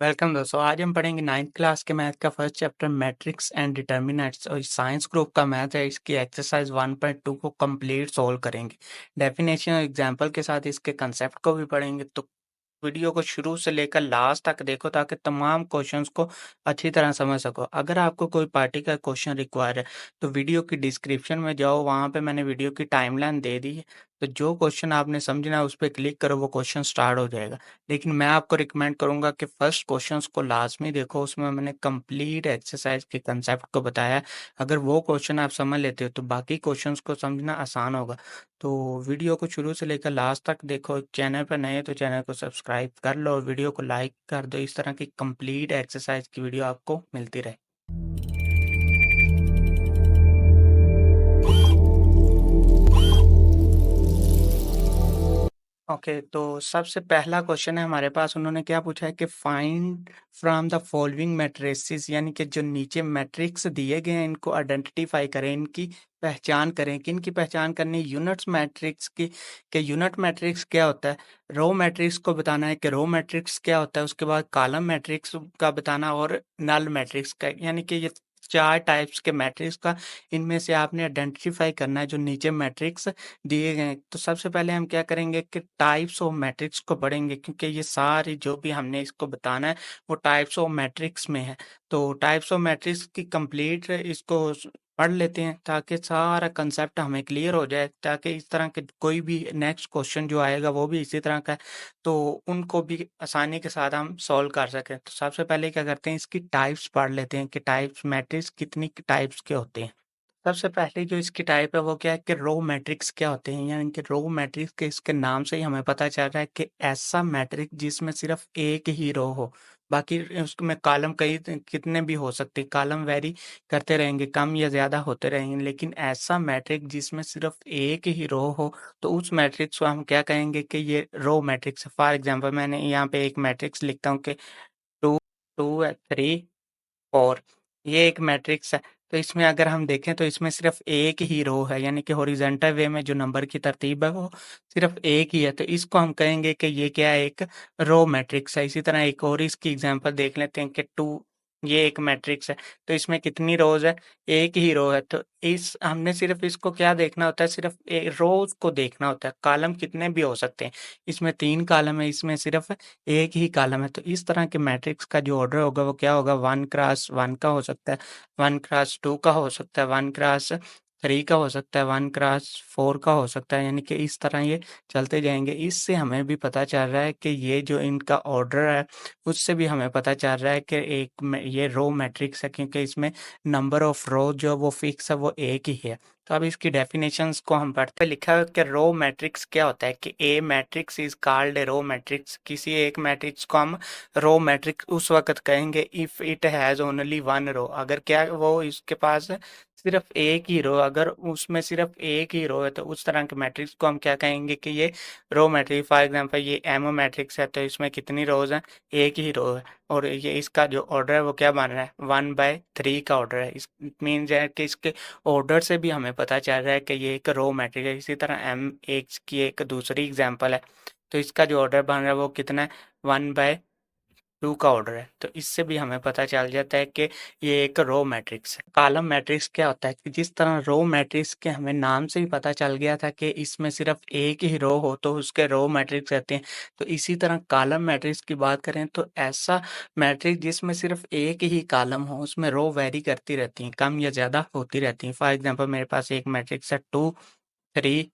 Welcome दोस्तों। आज हम पढ़ेंगे 9th क्लास के मैथ का first chapter matrix and determinants और साइंस ग्रुप का मैथ है। इसकी एक्सरसाइज 1.2 को कंप्लीट सॉल्व करेंगे। डेफिनेशन और एग्जांपल के साथ इसके कंसेप्ट को भी पढ़ेंगे। तो वीडियो को शुरू से लेकर लास्ट तक देखो ताकि तमाम क्वेश्चंस को अच्छी तरह समझ सको। अगर आपको कोई पार्टी का क्वेश्चन रिक्वायर है तो वीडियो की डिस्क्रिप्शन में जाओ, वहाँ पे मैंने वीडियो की टाइमलाइन दे दी है। तो जो क्वेश्चन आपने समझना है उस पर क्लिक करो, वो क्वेश्चन स्टार्ट हो जाएगा। लेकिन मैं आपको रिकमेंड करूंगा कि फर्स्ट क्वेश्चंस को लाजमी देखो, उसमें मैंने कंप्लीट एक्सरसाइज के कंसेप्ट को बताया है। अगर वो क्वेश्चन आप समझ लेते हो तो बाकी क्वेश्चंस को समझना आसान होगा। तो वीडियो को शुरू से लेकर लास्ट तक देखो। चैनल पर नए तो चैनल को सब्सक्राइब कर लो और वीडियो को लाइक कर दो। इस तरह की कंप्लीट एक्सरसाइज की वीडियो आपको मिलती रहे। ओके, तो सबसे पहला क्वेश्चन है हमारे पास। उन्होंने क्या पूछा है कि find from the following matrices, यानी कि जो नीचे मैट्रिक्स दिए गए हैं इनको आइडेंटिफाई करें, इनकी पहचान करें। कि इनकी पहचान करनी यूनिट्स मैट्रिक्स की, कि यूनिट मैट्रिक्स क्या होता है। रो मैट्रिक्स को बताना है कि रो मैट्रिक्स क्या होता है। उसके बाद कॉलम मैट्रिक्स का बताना और नल मैट्रिक्स का, यानी कि ये चार टाइप्स के मैट्रिक्स का इनमें से आपने आइडेंटिफाई करना है जो नीचे मैट्रिक्स दिए गए हैं। तो सबसे पहले हम क्या करेंगे कि टाइप्स ऑफ मैट्रिक्स को पढ़ेंगे, क्योंकि ये सारी जो भी हमने इसको बताना है वो टाइप्स ऑफ मैट्रिक्स में है। तो टाइप्स ऑफ मैट्रिक्स की कंप्लीट इसको पढ़ लेते हैं ताकि सारा कंसेप्ट हमें क्लियर हो जाए, ताकि इस तरह के कोई भी नेक्स्ट क्वेश्चन जो आएगा वो भी इसी तरह का है, तो उनको भी आसानी के साथ हम सॉल्व कर सकें। तो सबसे पहले क्या करते हैं, इसकी टाइप्स पढ़ लेते हैं कि टाइप्स मैट्रिक्स कितनी टाइप्स के होते हैं। सबसे पहले जो इसकी टाइप है वो क्या है कि रो मैट्रिक्स क्या होते हैं। यानी कि रो मैट्रिक्स के इसके नाम से ही हमें पता चल रहा है कि ऐसा मैट्रिक्स जिसमें सिर्फ एक ही रो हो, बाकी उसमें कॉलम कई कितने भी हो सकते हैं, कॉलम वेरी करते रहेंगे, कम या ज़्यादा होते रहेंगे, लेकिन ऐसा मैट्रिक्स जिसमें सिर्फ एक ही रो हो तो उस मैट्रिक्स को हम क्या कहेंगे कि ये रो मैट्रिक्स है। फॉर एग्जाम्पल मैंने यहाँ पे एक मैट्रिक्स लिखता हूँ कि टू टू 3 4, ये एक मैट्रिक्स है। तो इसमें अगर हम देखें तो इसमें सिर्फ एक ही रो है, यानी कि हॉरिजॉन्टल वे में जो नंबर की तरतीब है वो सिर्फ एक ही है। तो इसको हम कहेंगे कि ये क्या है, एक रो मैट्रिक्स है। इसी तरह एक और इसकी एग्जांपल देख लेते हैं कि टू, ये एक मैट्रिक्स है। तो इसमें कितनी रोज है, एक ही रो है। तो इस हमने सिर्फ इसको क्या देखना होता है, सिर्फ रोज को देखना होता है, कॉलम कितने भी हो सकते हैं। इसमें 3 कॉलम है, इसमें सिर्फ एक ही कॉलम है। तो इस तरह के मैट्रिक्स का जो ऑर्डर होगा वो क्या होगा, 1x1 का हो सकता है, 1x2 का हो सकता है, 1x3 का हो सकता है, 1x4 का हो सकता है। यानी कि इस तरह ये चलते जाएंगे। इससे हमें भी पता चल रहा है कि ये जो इनका ऑर्डर है उससे भी हमें पता चल रहा है कि ये रो मैट्रिक्स है, क्योंकि इसमें नंबर ऑफ रो जो वो फिक्स है वो एक ही है। तो अब इसकी डेफिनेशंस को हम पढ़ते हैं। लिखा है कि रो मैट्रिक्स क्या होता है, कि a matrix is called a row matrix. किसी एक मैट्रिक्स को हम रो मैट्रिक्स उस वक्त कहेंगे if it has only one row, अगर क्या वो इसके पास सिर्फ एक ही रो, अगर उसमें सिर्फ एक ही रो है तो उस तरह के मैट्रिक्स को हम क्या कहेंगे कि ये रो मैट्रिक्स। फॉर एग्जांपल ये एम मैट्रिक्स है, तो इसमें कितनी रोज हैं, एक ही रो है, और ये इसका जो ऑर्डर है वो क्या बन रहा है, 1/3 का ऑर्डर है। इस मीन है कि इसके ऑर्डर से भी हमें पता चल रहा है कि ये एक रो मैट्रिक्स है। इसी तरह एम एक की एक दूसरी एग्जांपल है, तो इसका जो ऑर्डर बन रहा है वो कितना है, 1/2 का ऑर्डर है। तो इससे भी हमें पता चल जाता है कि ये एक रो मैट्रिक्स है। कॉलम मैट्रिक्स क्या होता है, कि जिस तरह रो मैट्रिक्स के हमें नाम से ही पता चल गया था कि इसमें सिर्फ एक ही रो हो तो उसके रो मैट्रिक्स रहते हैं। तो इसी तरह कॉलम मैट्रिक्स की बात करें तो ऐसा मैट्रिक्स जिसमें सिर्फ एक ही कॉलम हो, उसमें रो वेरी करती रहती हैं, कम या ज़्यादा होती रहती हैं। फॉर एग्जांपल मेरे पास एक मैट्रिक्स है 2 3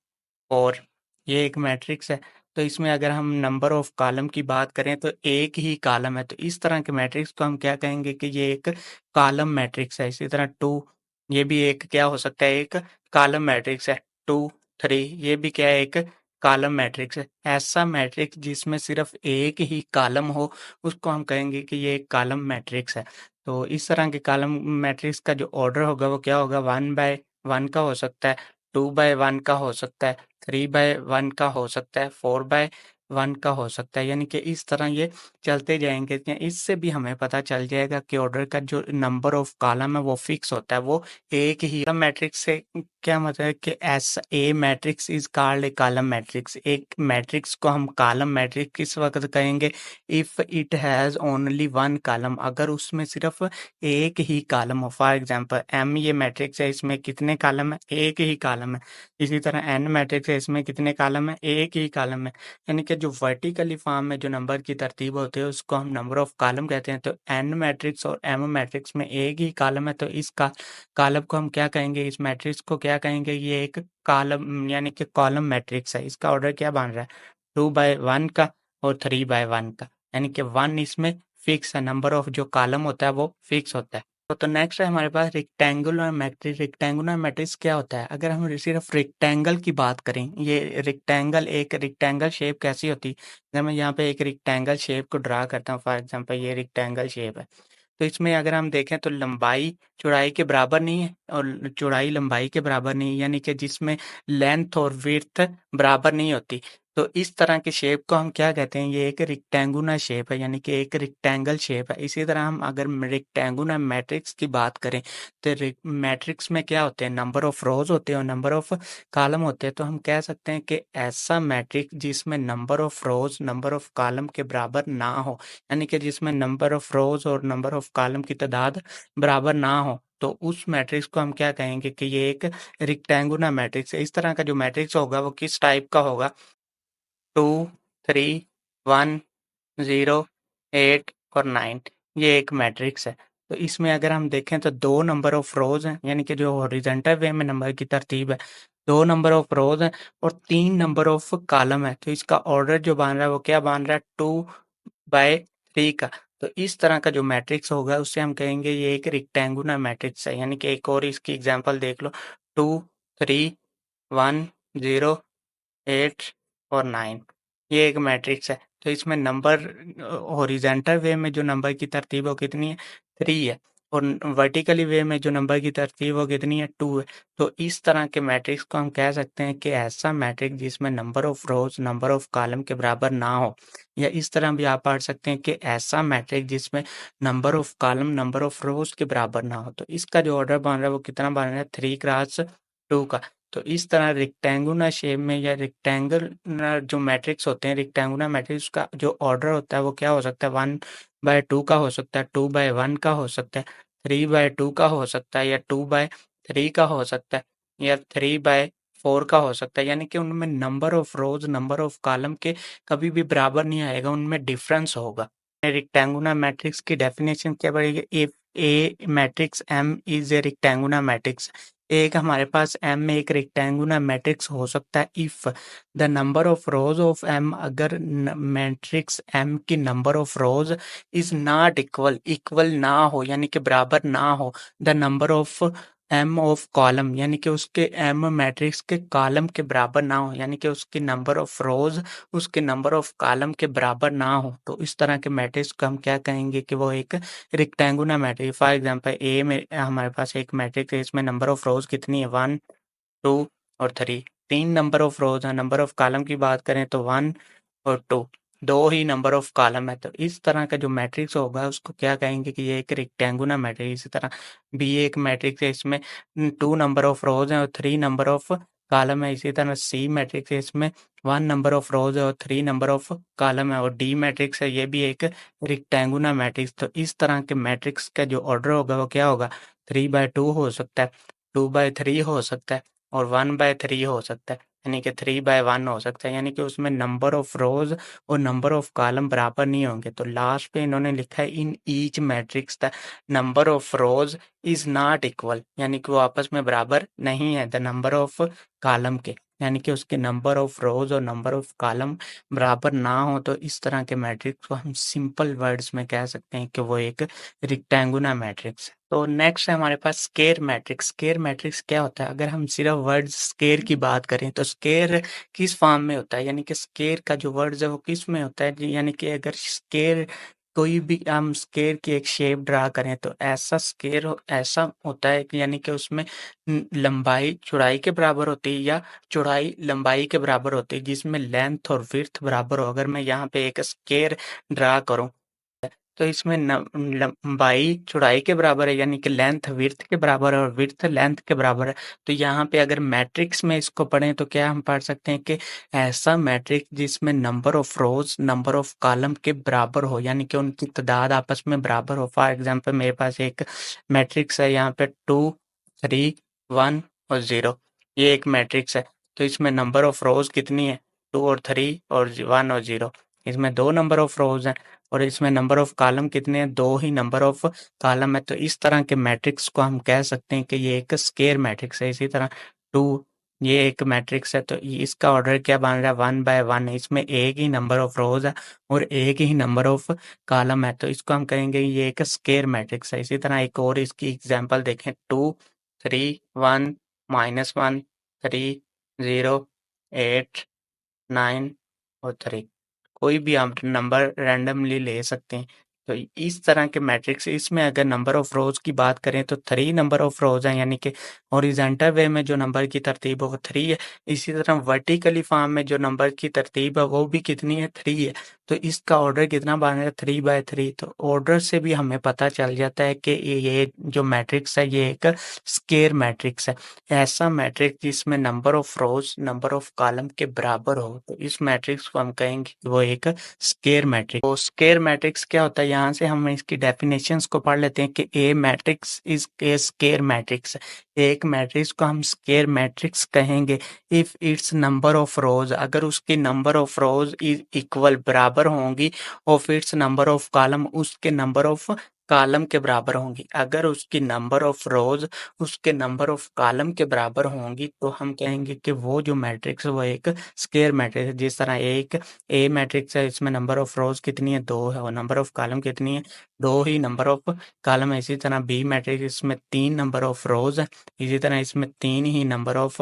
4, ये एक मैट्रिक्स है। तो इसमें अगर हम नंबर ऑफ कॉलम की बात करें तो एक ही कॉलम है, तो इस तरह के मैट्रिक्स को हम क्या कहेंगे कि ये एक कॉलम मैट्रिक्स है। इसी तरह 2, ये भी एक क्या हो सकता है, एक कॉलम मैट्रिक्स है। 2 3, ये भी क्या है, एक कॉलम मैट्रिक्स है। ऐसा मैट्रिक्स जिसमें सिर्फ एक ही कॉलम हो उसको हम कहेंगे कि ये एक कॉलम मैट्रिक्स है। तो इस तरह के कॉलम मैट्रिक्स का जो ऑर्डर होगा वो क्या होगा, 1/1 का हो सकता है, 2/1 का हो सकता है, 3/1 का हो सकता है, 4/1 1 का हो सकता है, यानी कि इस तरह ये चलते जाएँगे। इससे भी हमें पता चल जाएगा कि ऑर्डर का जो नंबर ऑफ कॉलम है वो फिक्स होता है, वो एक ही मैट्रिक्स से क्या मतलब है कि S A matrix is called a column matrix. एक मैट्रिक्स को हम कॉलम मैट्रिक्स किस वक़्त कहेंगे? If it has only 1 column, अगर उसमें सिर्फ़ एक ही कॉलम हो। फॉर एग्ज़ाम्पल एम ये मैट्रिक्स है, इसमें कितने कॉलम है? एक ही कॉलम है। इसी तरह एन मैट्रिक्स है, इसमें कितने कॉलम है? एक ही कॉलम है। यानी कि जो वर्टिकली फॉर्म में जो नंबर की तरतीब होती है उसको हम नंबर ऑफ कॉलम कहते हैं। तो एन मैट्रिक्स और एम मैट्रिक्स में एक ही कॉलम है, तो इस कॉलम को हम क्या कहेंगे? इस मैट्रिक्स को क्या कहेंगे? ये एक कॉलम यानी कि कॉलम मैट्रिक्स है। इसका ऑर्डर क्या बन रहा है? 2/1 का और 3/1 का, यानी कि 1 इसमें फिक्स है, नंबर ऑफ जो कॉलम होता है वो फिक्स होता है। तो नेक्स्ट है हमारे पास रेक्टेंगुलर मैट्रिक्स। रेक्टेंगुलर मैट्रिक्स क्या होता है? अगर हम सिर्फ रेक्टेंगल की बात करें, ये एक रेक्टेंगल शेप कैसी होती है? अगर मैं यहाँ पे एक रेक्टेंगल शेप को ड्रा करता हूँ, फॉर एग्जांपल ये रेक्टेंगल शेप है, तो इसमें अगर हम देखें तो लंबाई चौड़ाई के बराबर नहीं है और चौड़ाई लंबाई के बराबर नहीं है, यानी कि जिसमें लेंथ और विड्थ बराबर नहीं होती। तो इस तरह के शेप को हम क्या कहते हैं? ये एक रेक्टेंगुलर शेप है, यानी कि एक रेक्टेंगल शेप है। इसी तरह हम अगर रेक्टेंगुलर मैट्रिक्स की बात करें, तो मैट्रिक्स में क्या होते हैं? नंबर ऑफ रोज होते हैं और नंबर ऑफ कॉलम होते हैं। तो हम कह सकते हैं कि ऐसा मैट्रिक्स जिसमें number of rose number of column के बराबर ना हो, यानी कि जिसमें नंबर ऑफ रोज और नंबर ऑफ कॉलम की तादाद बराबर ना हो, तो उस मैट्रिक्स को हम क्या कहेंगे कि ये एक रेक्टेंगुलर मैट्रिक्स है। इस तरह का जो मैट्रिक्स होगा वो किस टाइप का होगा? 2, 3, 1, 0, 8 और 9, ये एक मैट्रिक्स है। तो इसमें अगर हम देखें तो 2 नंबर ऑफ रोज़ हैं, यानी कि जो हॉरिज़ॉन्टल वे में नंबर की तरतीब है, 2 नंबर ऑफ रोज़ हैं और 3 नंबर ऑफ कॉलम है। तो इसका ऑर्डर जो बन रहा है वो क्या बन रहा है? 2/3 का। तो इस तरह का जो मैट्रिक्स होगा उससे हम कहेंगे ये एक रेक्टेंगुलर मैट्रिक्स है। यानी कि एक और इसकी एग्ज़ाम्पल देख लो, 2, 3, 1, 0, 8 और 9, ये एक मैट्रिक्स है। तो इसमें नंबर हॉरिज़ॉन्टल वे में जो नंबर की तरतीब वो कितनी है? 3 है और वर्टिकली वे में जो नंबर की तरतीब वो कितनी है? 2 है। तो इस तरह के मैट्रिक्स को हम कह सकते हैं कि ऐसा मैट्रिक्स जिसमें number of rows number of column के बराबर ना हो, या इस तरह भी आप पढ़ सकते हैं कि ऐसा मैट्रिक्स जिसमें number of column number of rows के बराबर ना हो। तो इसका जो ऑर्डर बन रहा है वो कितना बन रहा है? 3 क्रॉस 2 का। तो इस तरह रेक्टेंगुलर शेप में या रेक्टेंगुलर जो मैट्रिक्स होते हैं, रेक्टेंगुलर मैट्रिक्स का जो ऑर्डर होता है वो क्या हो सकता है? 1/2 का हो सकता है, 2/1 का हो सकता है, 3/2 का हो सकता है या 2/3 का हो सकता है या 3/4 का हो सकता है। यानी कि उनमें number of rows number of column के कभी भी बराबर नहीं आएगा, उनमें डिफरेंस होगा। रेक्टेंगुलर मैट्रिक्स की डेफिनेशन क्या पड़ेगी? If a matrix M is a rectangular matrix, एक हमारे पास एम में एक रेक्टेंगुलर मैट्रिक्स हो सकता है if the number of rows of M, अगर मैट्रिक्स एम की number of rows is not equal ना हो, यानी कि बराबर ना हो the number of M of column, यानी कि उसके एम मैट्रिक्स के कॉलम के बराबर ना हो, यानी कि उसकी नंबर ऑफ रोज उसके नंबर ऑफ कॉलम के बराबर ना हो। तो इस तरह के मैट्रिक्स को हम क्या कहेंगे कि वो एक रेक्टेंगुलर मैट्रिक्स। फॉर एग्जांपल ए में हमारे पास एक मैट्रिक्स है, इसमें नंबर ऑफ रोज कितनी है? 1, 2 और 3, 3 नंबर ऑफ रोज है। नंबर ऑफ कॉलम की बात करें तो 1 और 2, 2 ही नंबर ऑफ कॉलम है। तो इस तरह का जो मैट्रिक्स होगा उसको क्या कहेंगे कि ये एक रेक्टेंगुलर मैट्रिक्स। इसी तरह बी एक मैट्रिक्स है, इसमें 2 नंबर ऑफ रोज हैं और 3 नंबर ऑफ कॉलम है। इसी तरह सी मैट्रिक्स है, इसमें 1 नंबर ऑफ रोज है और 3 नंबर ऑफ कॉलम है। और डी मैट्रिक्स है, ये भी एक रेक्टेंगुलर मैट्रिक्स। तो इस तरह के मैट्रिक्स का जो ऑर्डर होगा वो क्या होगा? 3/2 हो सकता है, 2/3 हो सकता है और 1/3 हो सकता है, यानी कि 3/1 हो सकता है, यानी कि उसमें नंबर ऑफ रोज और नंबर ऑफ कॉलम बराबर नहीं होंगे। तो लास्ट पे इन्होंने लिखा है in each matrix the number of rows is not equal, यानी कि वो आपस में बराबर नहीं है द नंबर ऑफ कॉलम के, यानी कि उसके नंबर ऑफ रोज और नंबर ऑफ कॉलम बराबर ना हो। तो इस तरह के मैट्रिक्स को हम सिंपल वर्ड्स में कह सकते हैं कि वो एक रेक्टेंगुलर मैट्रिक्स है। तो नेक्स्ट है हमारे पास स्केर मैट्रिक्स। स्केर मैट्रिक्स क्या होता है? अगर हम सिर्फ वर्ड स्केर की बात करें तो स्केर किस फॉर्म में होता है, यानी कि स्केर का जो वर्ड्स है वो किस में होता है? यानी कि अगर स्केर कोई भी हम स्क्वायर की एक शेप ड्रा करें तो ऐसा स्क्वायर ऐसा होता है कि यानी कि उसमें लंबाई चौड़ाई के बराबर होती है या चौड़ाई लंबाई के बराबर होती है, जिसमें लेंथ और विड्थ बराबर हो। अगर मैं यहाँ पे एक स्क्वायर ड्रा करूँ तो इसमें लंबाई चौड़ाई के बराबर है, यानी कि लेंथ विड्थ के बराबर है और विड्थ लेंथ के बराबर है। तो यहाँ पे अगर मैट्रिक्स में इसको पढ़ें तो क्या हम पढ़ सकते हैं कि ऐसा मैट्रिक्स जिसमें number of rose number of column के बराबर हो, यानी कि उनकी तादाद आपस में बराबर हो। फॉर एग्जांपल मेरे पास एक मैट्रिक्स है यहाँ पे 2 3 1 और 0, ये एक मैट्रिक्स है। तो इसमें नंबर ऑफ रोज कितनी है, 2 और 3 और 1 और 0। इसमें दो नंबर ऑफ रोज हैं और इसमें नंबर ऑफ कॉलम कितने हैं, दो ही नंबर ऑफ कॉलम है। तो इस तरह के मैट्रिक्स को हम कह सकते हैं कि ये एक स्क्वायर मैट्रिक्स है। इसी तरह 2 ये एक मैट्रिक्स है तो इसका ऑर्डर क्या बन रहा है, 1 by 1 है। इसमें एक ही नंबर ऑफ रोज है और एक ही नंबर ऑफ कॉलम है, तो इसको हम कहेंगे ये एक स्क्वायर मैट्रिक्स है। इसी तरह एक और इसकी एग्जांपल देखें, 2 3 1 -1 3 0 8 9 और 3। कोई भी आप नंबर रैंडमली ले सकते हैं। तो इस तरह के मैट्रिक्स, इसमें अगर नंबर ऑफ रोज की बात करें तो 3 नंबर ऑफ रोज हैं, यानी कि हॉरिजॉन्टल वे में जो नंबर की तरतीब है वो 3 है। इसी तरह वर्टिकली फॉर्म में जो नंबर की तरतीब है वो भी कितनी है, 3 है। तो इसका ऑर्डर कितना बन रहा है, 3 by 3। तो ऑर्डर से भी हमें पता चल जाता है कि ये जो मैट्रिक्स है ये एक स्क्वायर मैट्रिक्स है। ऐसा मैट्रिक्स जिसमें number of rose number of column के बराबर हो, तो इस मैट्रिक्स को हम कहेंगे कि वो एक स्क्वायर मैट्रिक्स। तो स्क्वायर मैट्रिक्स क्या होता है, यहाँ से हम इसकी डेफिनेशंस को पढ़ लेते हैं कि a matrix is a square matrix. एक मैट्रिक्स को हम स्क्वायर मैट्रिक्स कहेंगे if its number of rows, अगर उसकी number of rows is equal बराबर होंगी और इट्स नंबर ऑफ कॉलम उसके नंबर ऑफ कॉलम के बराबर होंगी। अगर उसकी नंबर ऑफ रोज उसके नंबर ऑफ कॉलम के बराबर होंगी तो हम कहेंगे कि वो जो मैट्रिक्स है वो एक स्क्वायर मैट्रिक्स है। जिस तरह एक ए मैट्रिक्स है, इसमें नंबर ऑफ रोज कितनी है, 2 है और नंबर ऑफ कॉलम कितनी है, 2 ही नंबर ऑफ कॉलम है। इसी तरह बी मैट्रिक्स, इसमें 3 नंबर ऑफ रोज है, इसी तरह इसमें 3 ही नंबर ऑफ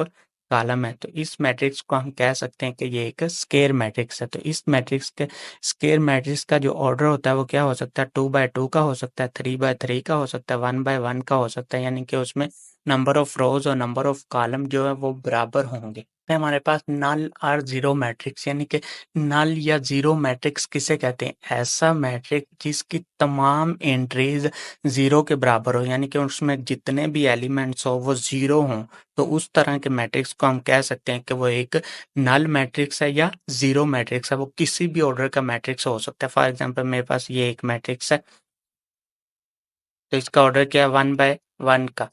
कॉलम है। तो इस मैट्रिक्स को हम कह सकते हैं कि ये एक स्क्वायर मैट्रिक्स है। तो इस मैट्रिक्स के स्क्वायर मैट्रिक्स का जो ऑर्डर होता है वो क्या हो सकता है, 2 by 2 का हो सकता है, 3 by 3 का हो सकता है, 1 by 1 का हो सकता है, यानी कि उसमें नंबर ऑफ रोज और नंबर ऑफ कॉलम जो है वो बराबर होंगे। फिर हमारे पास नल और जीरो मैट्रिक्स, यानी कि नल या जीरो मैट्रिक्स किसे कहते हैं, ऐसा मैट्रिक्स जिसकी तमाम एंट्रीज जीरो के बराबर हो, यानी कि उसमें जितने भी एलिमेंट्स हो वो जीरो हों। तो उस तरह के मैट्रिक्स को हम कह सकते हैं कि वो एक नल मैट्रिक्स है या जीरो मैट्रिक्स है। वो किसी भी ऑर्डर का मैट्रिक्स हो सकता है। फॉर एग्जांपल मेरे पास ये एक मैट्रिक्स है तो इसका ऑर्डर क्या है, 1 by 1 का।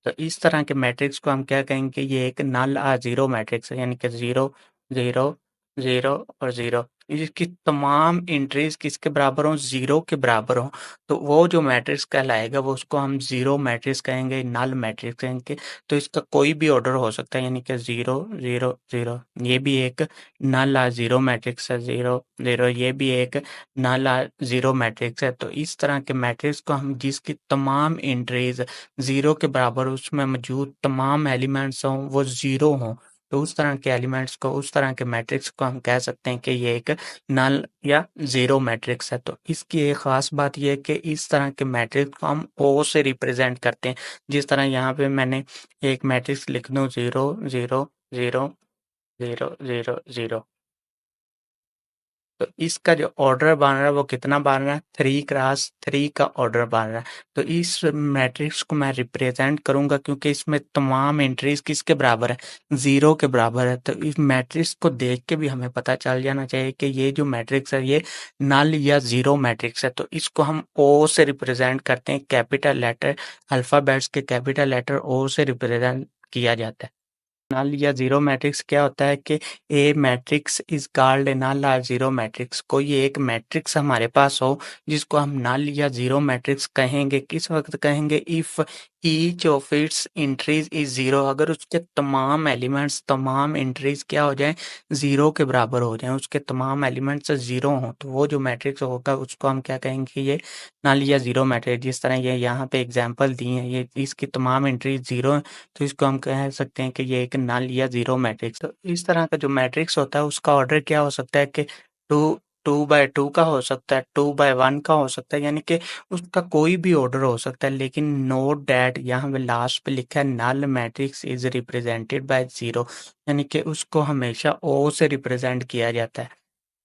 तो इस तरह के मैट्रिक्स को हम क्या कहेंगे, ये एक नल और जीरो मैट्रिक्स है, यानी कि 0 0 0 और 0। इसकी तमाम एंट्रीज किसके बराबर हों, जीरो के बराबर हों, तो वो जो मैट्रिक्स कहलाएगा वो उसको हम जीरो मैट्रिक्स कहेंगे, नल मैट्रिक्स कहेंगे। तो इसका कोई भी ऑर्डर हो सकता है, यानी कि 0 0 0, ये भी एक नल और जीरो मैट्रिक्स है, 0 0 ये भी एक नल और जीरो मैट्रिक्स है। तो इस तरह के मैट्रिक्स को हम जिसकी तमाम एंट्रीज ज़ीरो के बराबर उसमें मौजूद तमाम एलिमेंट्स हों वो ज़ीरो हों, तो उस तरह के एलिमेंट्स को, उस तरह के मैट्रिक्स को हम कह सकते हैं कि ये एक नल या ज़ीरो मैट्रिक्स है। तो इसकी एक ख़ास बात ये है कि इस तरह के मैट्रिक्स को हम ओ से रिप्रेजेंट करते हैं। जिस तरह यहाँ पे मैंने एक मैट्रिक्स लिख दूँ, 0 0 0 0 0 0। तो इसका जो ऑर्डर बन रहा है वो कितना बन रहा है, 3 x 3 का ऑर्डर बन रहा है। तो इस मैट्रिक्स को मैं रिप्रेजेंट करूंगा क्योंकि इसमें तमाम एंट्रीज किसके बराबर है, जीरो के बराबर है। तो इस मैट्रिक्स को देख के भी हमें पता चल जाना चाहिए कि ये जो मैट्रिक्स है ये नल या जीरो मैट्रिक्स है। तो इसको हम ओ से रिप्रेजेंट करते हैं, कैपिटल लेटर अल्फाबेट्स के कैपिटल लेटर ओ से रिप्रेजेंट किया जाता है। नल या जीरो मैट्रिक्स क्या होता है कि ए मैट्रिक्स इज कॉल्ड ए नल और जीरो मैट्रिक्स। कोई एक मैट्रिक्स हमारे पास हो जिसको हम नल या जीरो मैट्रिक्स कहेंगे, किस वक्त कहेंगे, if each of its entries is zero, अगर उसके तमाम एलिमेंट्स तमाम एंट्रीज क्या हो जाएं, जीरो के बराबर हो जाएं, उसके तमाम एलिमेंट्स जीरो हों, तो वो जो मैट्रिक्स होगा उसको हम क्या कहेंगे, ये नल या जीरो मैट्रिक्स। जिस तरह ये यहाँ पे एग्जांपल दी है, ये इसकी तमाम एंट्रीज जीरो हैं, तो इसको हम कह सकते हैं कि ये एक नल या जीरो मैट्रिक्स। तो इस तरह का जो मैट्रिक्स होता है उसका ऑर्डर क्या हो सकता है कि 2 2/2 का हो सकता है, 2/1 का हो सकता है, यानी कि उसका कोई भी ऑर्डर हो सकता है। लेकिन नोट दैट यहाँ पे लास्ट पे लिखा है null matrix is represented by 0, यानी कि उसको हमेशा ओ से रिप्रेजेंट किया जाता है।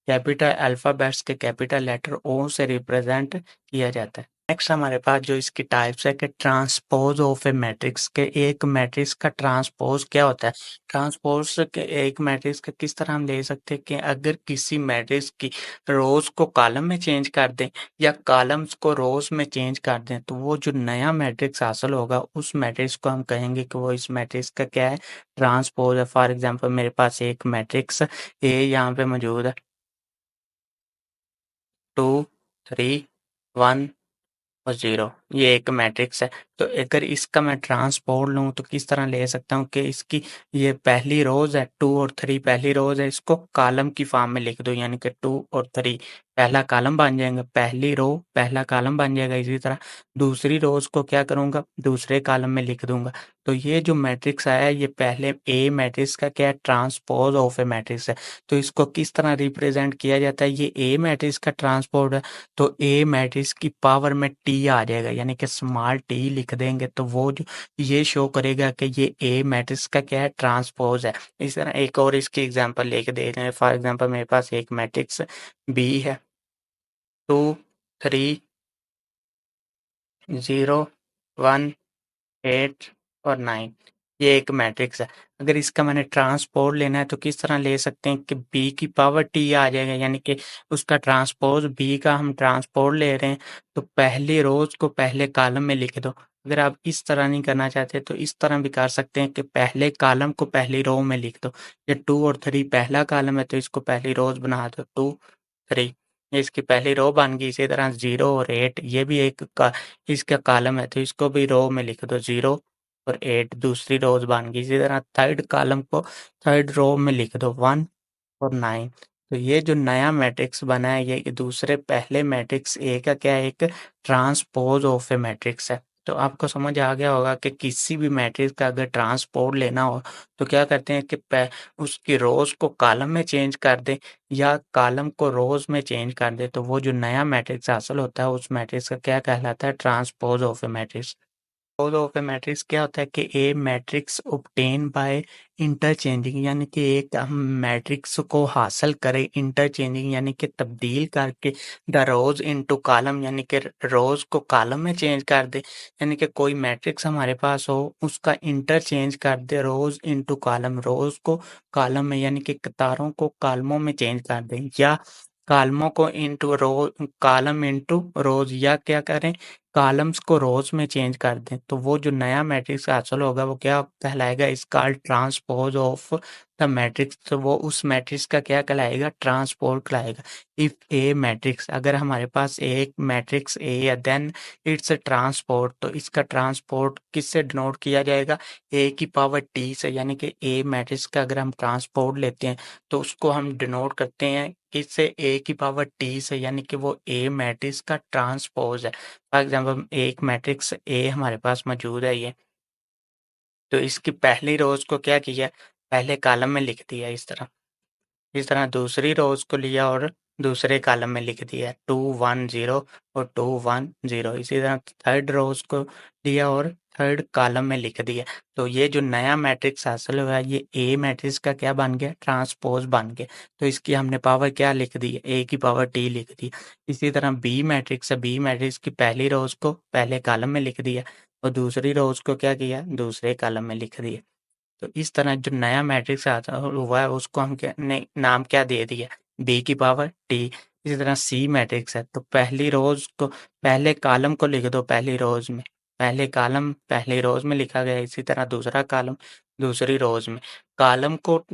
कैपिटल अल्फ़ाबेट्स के कैपिटल लेटर ओ से रिप्रेजेंट किया जाता है। नेक्स्ट हमारे पास जो इसकी टाइप्स है कि ट्रांसपोज़ ऑफ ए मैट्रिक्स, के एक मैट्रिक्स का ट्रांसपोज़ क्या होता है? ट्रांसपोज़ के एक मैट्रिक्स का किस तरह हम ले सकते हैं कि अगर किसी मैट्रिक्स की रोज़ को कॉलम में चेंज कर दें या कॉलम्स को रोज़ में चेंज कर दें, तो वो जो नया मैट्रिक्स हासिल होगा उस मैट्रिक्स को हम कहेंगे कि वो इस मैट्रिक्स का क्या है? ट्रांसपोज़ है। फॉर एग्ज़ाम्पल मेरे पास एक मैट्रिक्स ए यहाँ पे मौजूद है। 2, 3, 1 और 0, ये एक मैट्रिक्स है। तो अगर इसका मैं ट्रांसपोज़ लूँ तो किस तरह ले सकता हूँ कि इसकी ये पहली रोज़ है, 2 और 3 पहली रोज़ है, इसको कॉलम की फॉर्म में लिख दो, यानी कि 2 और 3 पहला कॉलम बन जाएगा, पहली रो पहला कॉलम बन जाएगा। इसी तरह दूसरी रोज़ को क्या करूँगा, दूसरे कॉलम में लिख दूँगा। तो ये जो मैट्रिक्स आया है, ये पहले ए मैट्रिक्स का क्या है? ट्रांसपोज़ ऑफ ए मैट्रिक्स है। तो इसको किस तरह रिप्रेज़ेंट किया जाता है? ये ए मैट्रिक्स का ट्रांसपोज़ है, तो ए मैट्रिक्स की पावर में टी आ जाएगा, यानी कि स्मॉल टी लिख देंगे तो वो जो ये शो करेगा कि ये ए मैट्रिक्स का क्या है? ट्रांसपोज़ है। इस तरह एक और इसकी एग्ज़ाम्पल लेके देख लें। फॉर एग्ज़ाम्पल मेरे पास एक मैट्रिक्स बी है, 2, 3, 0, 1, 8 और 9, ये एक मैट्रिक्स है। अगर इसका मैंने ट्रांसपोज़ लेना है तो किस तरह ले सकते हैं कि b की पावर t आ जाएगा, यानी कि उसका ट्रांसपोज़ b का हम ट्रांसपोज़ ले रहे हैं, तो पहली रोज़ को पहले कॉलम में लिख दो। अगर आप इस तरह नहीं करना चाहते तो इस तरह भी कर सकते हैं कि पहले कॉलम को पहली रो में लिख दो। ये 2 और 3 पहला कॉलम है तो इसको पहली रोज़ बना दो, 2, 3, ये इसकी पहली रो बन गई। इसी तरह 0 और 8 ये भी एक का इसका कॉलम है तो इसको भी रो में लिख दो, 0 और 8 दूसरी रोज़ बन गई। इसी तरह थर्ड कॉलम को थर्ड रो में लिख दो, 1 और 9। तो ये जो नया मैट्रिक्स बना है ये दूसरे पहले मैट्रिक्स ए का क्या है? एक ट्रांसपोज़ ऑफ ए मैट्रिक्स है। तो आपको समझ आ गया होगा कि किसी भी मैट्रिक्स का अगर ट्रांसपोज़ लेना हो तो क्या करते हैं कि उसकी रोज़ को कॉलम में चेंज कर दें या कॉलम को रोज़ में चेंज कर दें, तो वो जो नया मैट्रिक्स हासिल होता है उस मैट्रिक्स का क्या कहलाता है? Transpose of a matrix. Pole of a matrix क्या होता है कि a matrix obtained by interchanging, यानी कि एक हम मैट्रिक्स को हासिल करें इंटरचेंजिंग, यानी कि तब्दील करके द रोज इनटू कॉलम, यानी कि रोज को कॉलम में चेंज कर दे, यानी कि कोई मैट्रिक्स हमारे पास हो उसका इंटरचेंज कर दे रोज इनटू कॉलम, रोज को कॉलम में यानी कि कतारों को कॉलमों में चेंज कर दें, या कॉलमों को into row column into rows, या क्या करें कॉलम्स को रोज़ में चेंज कर दें, तो वो जो नया मैट्रिक्स हासिल होगा वो क्या कहलाएगा? Is called transpose of the matrix. तो वो उस मैट्रिक्स का क्या कहलाएगा? ट्रांसपोज़ कहलाएगा। इफ ए मैट्रिक्स, अगर हमारे पास एक मैट्रिक्स ए है देन इट्स ट्रांसपोज़, तो इसका ट्रांसपोज़ किससे डिनोट किया जाएगा? ए की पावर टी से, यानी कि ए मैट्रिक्स का अगर हम ट्रांसपोज़ लेते हैं तो उसको हम डिनोट करते हैं किससे? ए की पावर टी से, यानी कि वो ए मैट्रिक्स का ट्रांसपोज़ है। फॉर एग्जाम्पल एक मैट्रिक्स ए हमारे पास मौजूद है ये, तो इसकी पहली रोज़ को क्या किया? पहले कॉलम में लिख दिया इस तरह दूसरी रोज़ को लिया और दूसरे कॉलम में लिख दिया 2, 1, 0 और 2, 1, 0। इसी तरह थर्ड रोज़ को लिया और थर्ड कॉलम में लिख दिया। तो ये जो नया मैट्रिक्स हासिल हुआ है ये ए मैट्रिक्स का क्या बन गया? ट्रांसपोज़ बन गया। तो इसकी हमने पावर क्या लिख दी है? ए की पावर टी लिख दी। इसी तरह बी मैट्रिक्स है, बी मैट्रिक्स की पहली रोज़ को पहले कॉलम में लिख दिया और दूसरी रोज़ को क्या किया? दूसरे कॉलम में लिख दिया। तो इस तरह जो नया मैट्रिक्स आता हुआ है उसको हम क्या ने नाम क्या दे दिया? बी की पावर टी। इसी तरह सी मैट्रिक्स है तो पहली रोज़ को पहले कॉलम को लिख दो पहली रोज़ में, पहले कॉलम पहली रोज़ में लिखा गया है, इसी तरह दूसरा कॉलम दूसरी रोज़ में। कॉलम को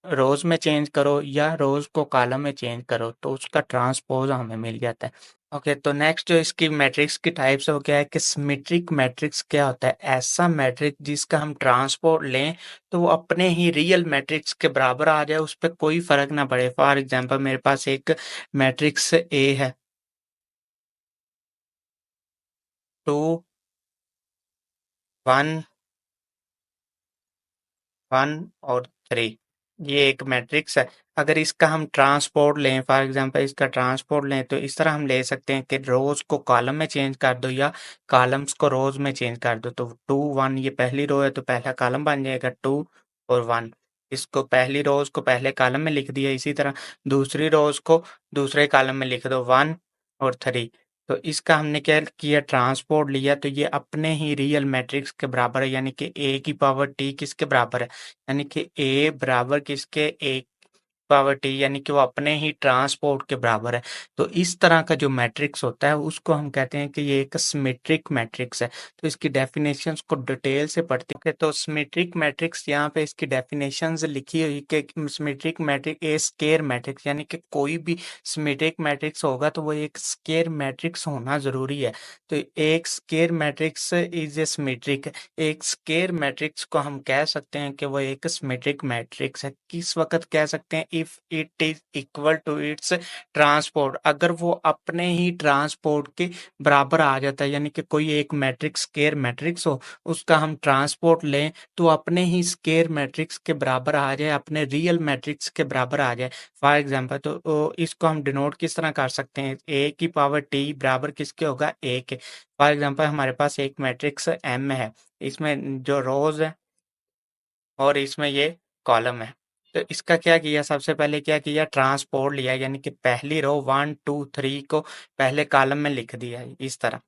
रोज़ में चेंज करो या रोज़ को कॉलम में चेंज करो तो उसका ट्रांसपोज़ हमें मिल जाता है। ओके, तो नेक्स्ट जो इसकी मैट्रिक्स की टाइप्स है वो क्या है कि सिमेट्रिक मैट्रिक्स क्या होता है? ऐसा मैट्रिक्स जिसका हम ट्रांसपोज़ लें तो वो अपने ही रियल मैट्रिक्स के बराबर आ जाए, उस पे कोई फ़र्क ना पड़े। फॉर एग्ज़ाम्पल मेरे पास एक मैट्रिक्स ए है, 2, 1, 1 और 3। ये एक मैट्रिक्स है। अगर इसका हम ट्रांसपोर्ट लें, फॉर एग्जांपल इसका ट्रांसपोर्ट लें, तो इस तरह हम ले सकते हैं कि रोज़ को कॉलम में चेंज कर दो या कॉलम्स को रोज़ में चेंज कर दो। तो 2 1 ये पहली रो है तो पहला कॉलम बन जाएगा 2 और 1। इसको पहली रोज़ को पहले कॉलम में लिख दिया, इसी तरह दूसरी रोज़ को दूसरे कॉलम में लिख दो 1 और 3। तो इसका हमने क्या किया, ट्रांसपोर्ट लिया, तो ये अपने ही रियल मैट्रिक्स के बराबर है, यानी कि a की पावर t किसके बराबर है, यानी कि a बराबर किसके, a पावर टी, यानी कि वो अपने ही ट्रांसपोर्ट के बराबर है। तो इस तरह का जो मैट्रिक्स होता है उसको हम कहते हैं कि ये एक सिमेट्रिक मैट्रिक्स है। तो इसकी डेफिनेशंस को डिटेल से पढ़ते हैं। तो सिमेट्रिक मैट्रिक्स, यहाँ पे इसकी डेफिनेशंस लिखी हुई कि सिमेट्रिक मैट्रिक्स ए स्केयर मैट्रिक्स, यानी कि कोई भी सिमेट्रिक मैट्रिक्स होगा तो वो एक स्केयर मैट्रिक्स होना ज़रूरी है। तो एक square matrix is A symmetric. एक स्केयर मैट्रिक्स को हम कह सकते हैं कि वो एक सिमेट्रिक मैट्रिक्स है। किस वक़्त कह सकते हैं, if it is equal to its transport, अगर वो अपने ही ट्रांसपोर्ट के बराबर आ जाता है, यानी कि कोई एक मैट्रिक्स स्केयर मैट्रिक्स हो, उसका हम ट्रांसपोर्ट लें तो अपने ही स्केयर मैट्रिक्स के बराबर आ जाए, अपने रियल मैट्रिक्स के बराबर आ जाए। फॉर एग्जांपल तो इसको हम डिनोट किस तरह कर सकते हैं, a की पावर t बराबर किसके होगा, a के। फॉर एग्जांपल हमारे पास एक मैट्रिक्स m है, इसमें जो रोज़ है और इसमें ये कॉलम है। तो इसका क्या किया, सबसे पहले क्या किया, ट्रांसपोर्ट लिया, यानी कि पहली रो 1 2 3 को पहले कॉलम में लिख दिया इस तरह।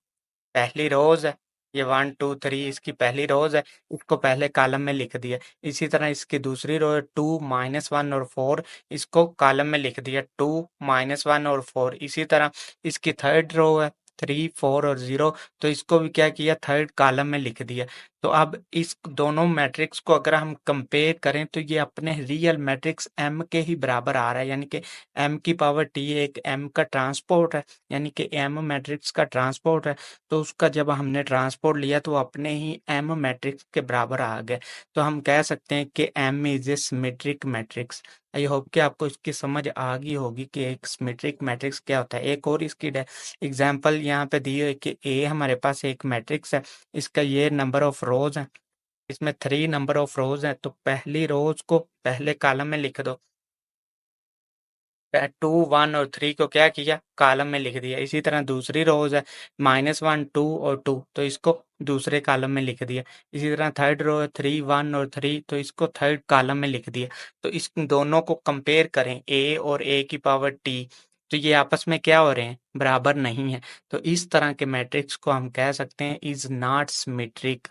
पहली रोज़ है, ये 1 2 3 इसकी पहली रोज़ है, इसको पहले कॉलम में लिख दिया। इसी तरह इसकी दूसरी रो है 2 -1 और 4, इसको कॉलम में लिख दिया 2 -1 और 4। इसी तरह इसकी थर्ड रो है 3 4 और 0, तो इसको भी क्या किया, थर्ड कॉलम में लिख दिया। तो अब इस दोनों मैट्रिक्स को अगर हम कंपेयर करें तो ये अपने रियल मैट्रिक्स m के ही बराबर आ रहा है, यानी कि m की पावर t एक m का ट्रांसपोर्ट है, यानी कि m मैट्रिक्स का ट्रांसपोर्ट है। तो उसका जब हमने ट्रांसपोर्ट लिया तो वो अपने ही m मैट्रिक्स के बराबर आ गए। तो हम कह सकते हैं कि m is a symmetric matrix. I hope कि आपको इसकी समझ आ गई होगी कि एक सिमेट्रिक मैट्रिक्स क्या होता है। एक और इसकी एग्जांपल यहाँ पे दी है कि a हमारे पास एक मैट्रिक्स है, इसका ये नंबर ऑफ रोज है, इसमें 3 नंबर ऑफ रोज हैं, तो पहली रोज को पहले कॉलम में लिख दो। 2 1 और 3 को क्या किया, कॉलम में लिख दिया। इसी तरह दूसरी रोज है -1 2 और 2, तो इसको दूसरे कॉलम में लिख दिया। इसी तरह थर्ड रो है 3 1 और 3, तो इसको थर्ड कॉलम में लिख दिया। तो इस दोनों को कंपेयर करें, a और a की पावर t, तो ये आपस में क्या हो रहे हैं, बराबर नहीं है। तो इस तरह के मैट्रिक्स को हम कह सकते हैं इज नॉट सिमेट्रिक।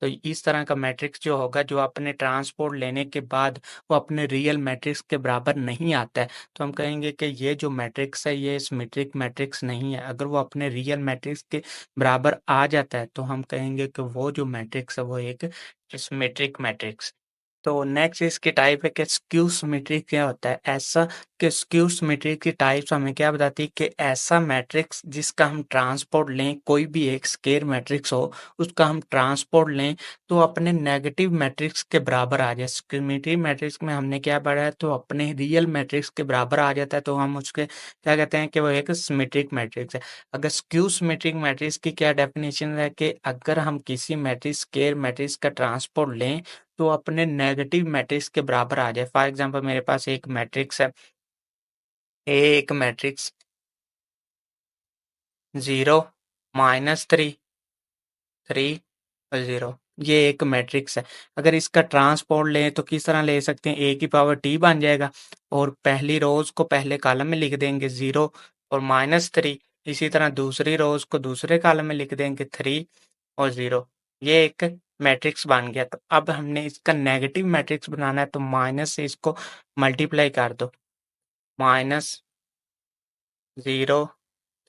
तो इस तरह का मैट्रिक्स जो होगा, जो अपने ट्रांसपोर्ट लेने के बाद वो अपने रियल मैट्रिक्स के बराबर नहीं आता है, तो हम कहेंगे कि ये जो मैट्रिक्स है ये सिमेट्रिक मैट्रिक्स नहीं है। अगर वो अपने रियल मैट्रिक्स के बराबर आ जाता है तो हम कहेंगे कि वो जो मैट्रिक्स है वो एक सिमेट्रिक मैट्रिक्स। तो नेक्स्ट इसकी टाइप है कि स्क्यू सिमेट्री क्या होता है। ऐसा कि स्क्यू सिमेट्री की टाइप्स हमें क्या बताती है कि ऐसा मैट्रिक्स जिसका हम ट्रांसपोर्ट लें, कोई भी एक स्केयर मैट्रिक्स हो उसका हम ट्रांसपोर्ट लें तो अपने नेगेटिव मैट्रिक्स के बराबर आ जाए। सिमेट्री मैट्रिक्स में हमने क्या पढ़ा है, तो अपने रियल मैट्रिक्स के बराबर आ जाता है तो हम उसके क्या कहते हैं कि वो एक सिमेट्रिक मैट्रिक्स है। अगर स्क्यू सिमेट्रिक मैट्रिक्स की क्या डेफिनेशन है कि अगर हम किसी मैट्रिक्स स्केयर मैट्रिक्स का ट्रांसपोर्ट लें तो अपने नेगेटिव मैट्रिक्स के बराबर आ जाए। फॉर एग्जांपल मेरे पास एक मैट्रिक्स है, ए एक मैट्रिक्स 0 -3 3 और 0, ये एक मैट्रिक्स है। अगर इसका ट्रांसपोर्ट लें तो किस तरह ले सकते हैं, ए की पावर टी बन जाएगा और पहली रोज को पहले कॉलम में लिख देंगे 0 और -3। इसी तरह दूसरी रोज को दूसरे कॉलम में लिख देंगे 3 और 0। ये एक मैट्रिक्स बन गया। तो अब हमने इसका नेगेटिव मैट्रिक्स बनाना है, तो माइनस से इसको मल्टीप्लाई कर दो, -0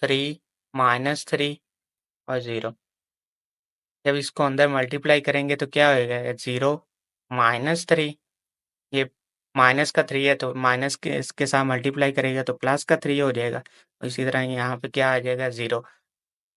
3 -3 और 0। जब इसको अंदर मल्टीप्लाई करेंगे तो क्या होएगा, 0 -3, ये माइनस का 3 है तो माइनस के इसके साथ मल्टीप्लाई करेगा तो प्लस का 3 हो जाएगा। इसी तरह यहाँ पे क्या आ जाएगा, 0।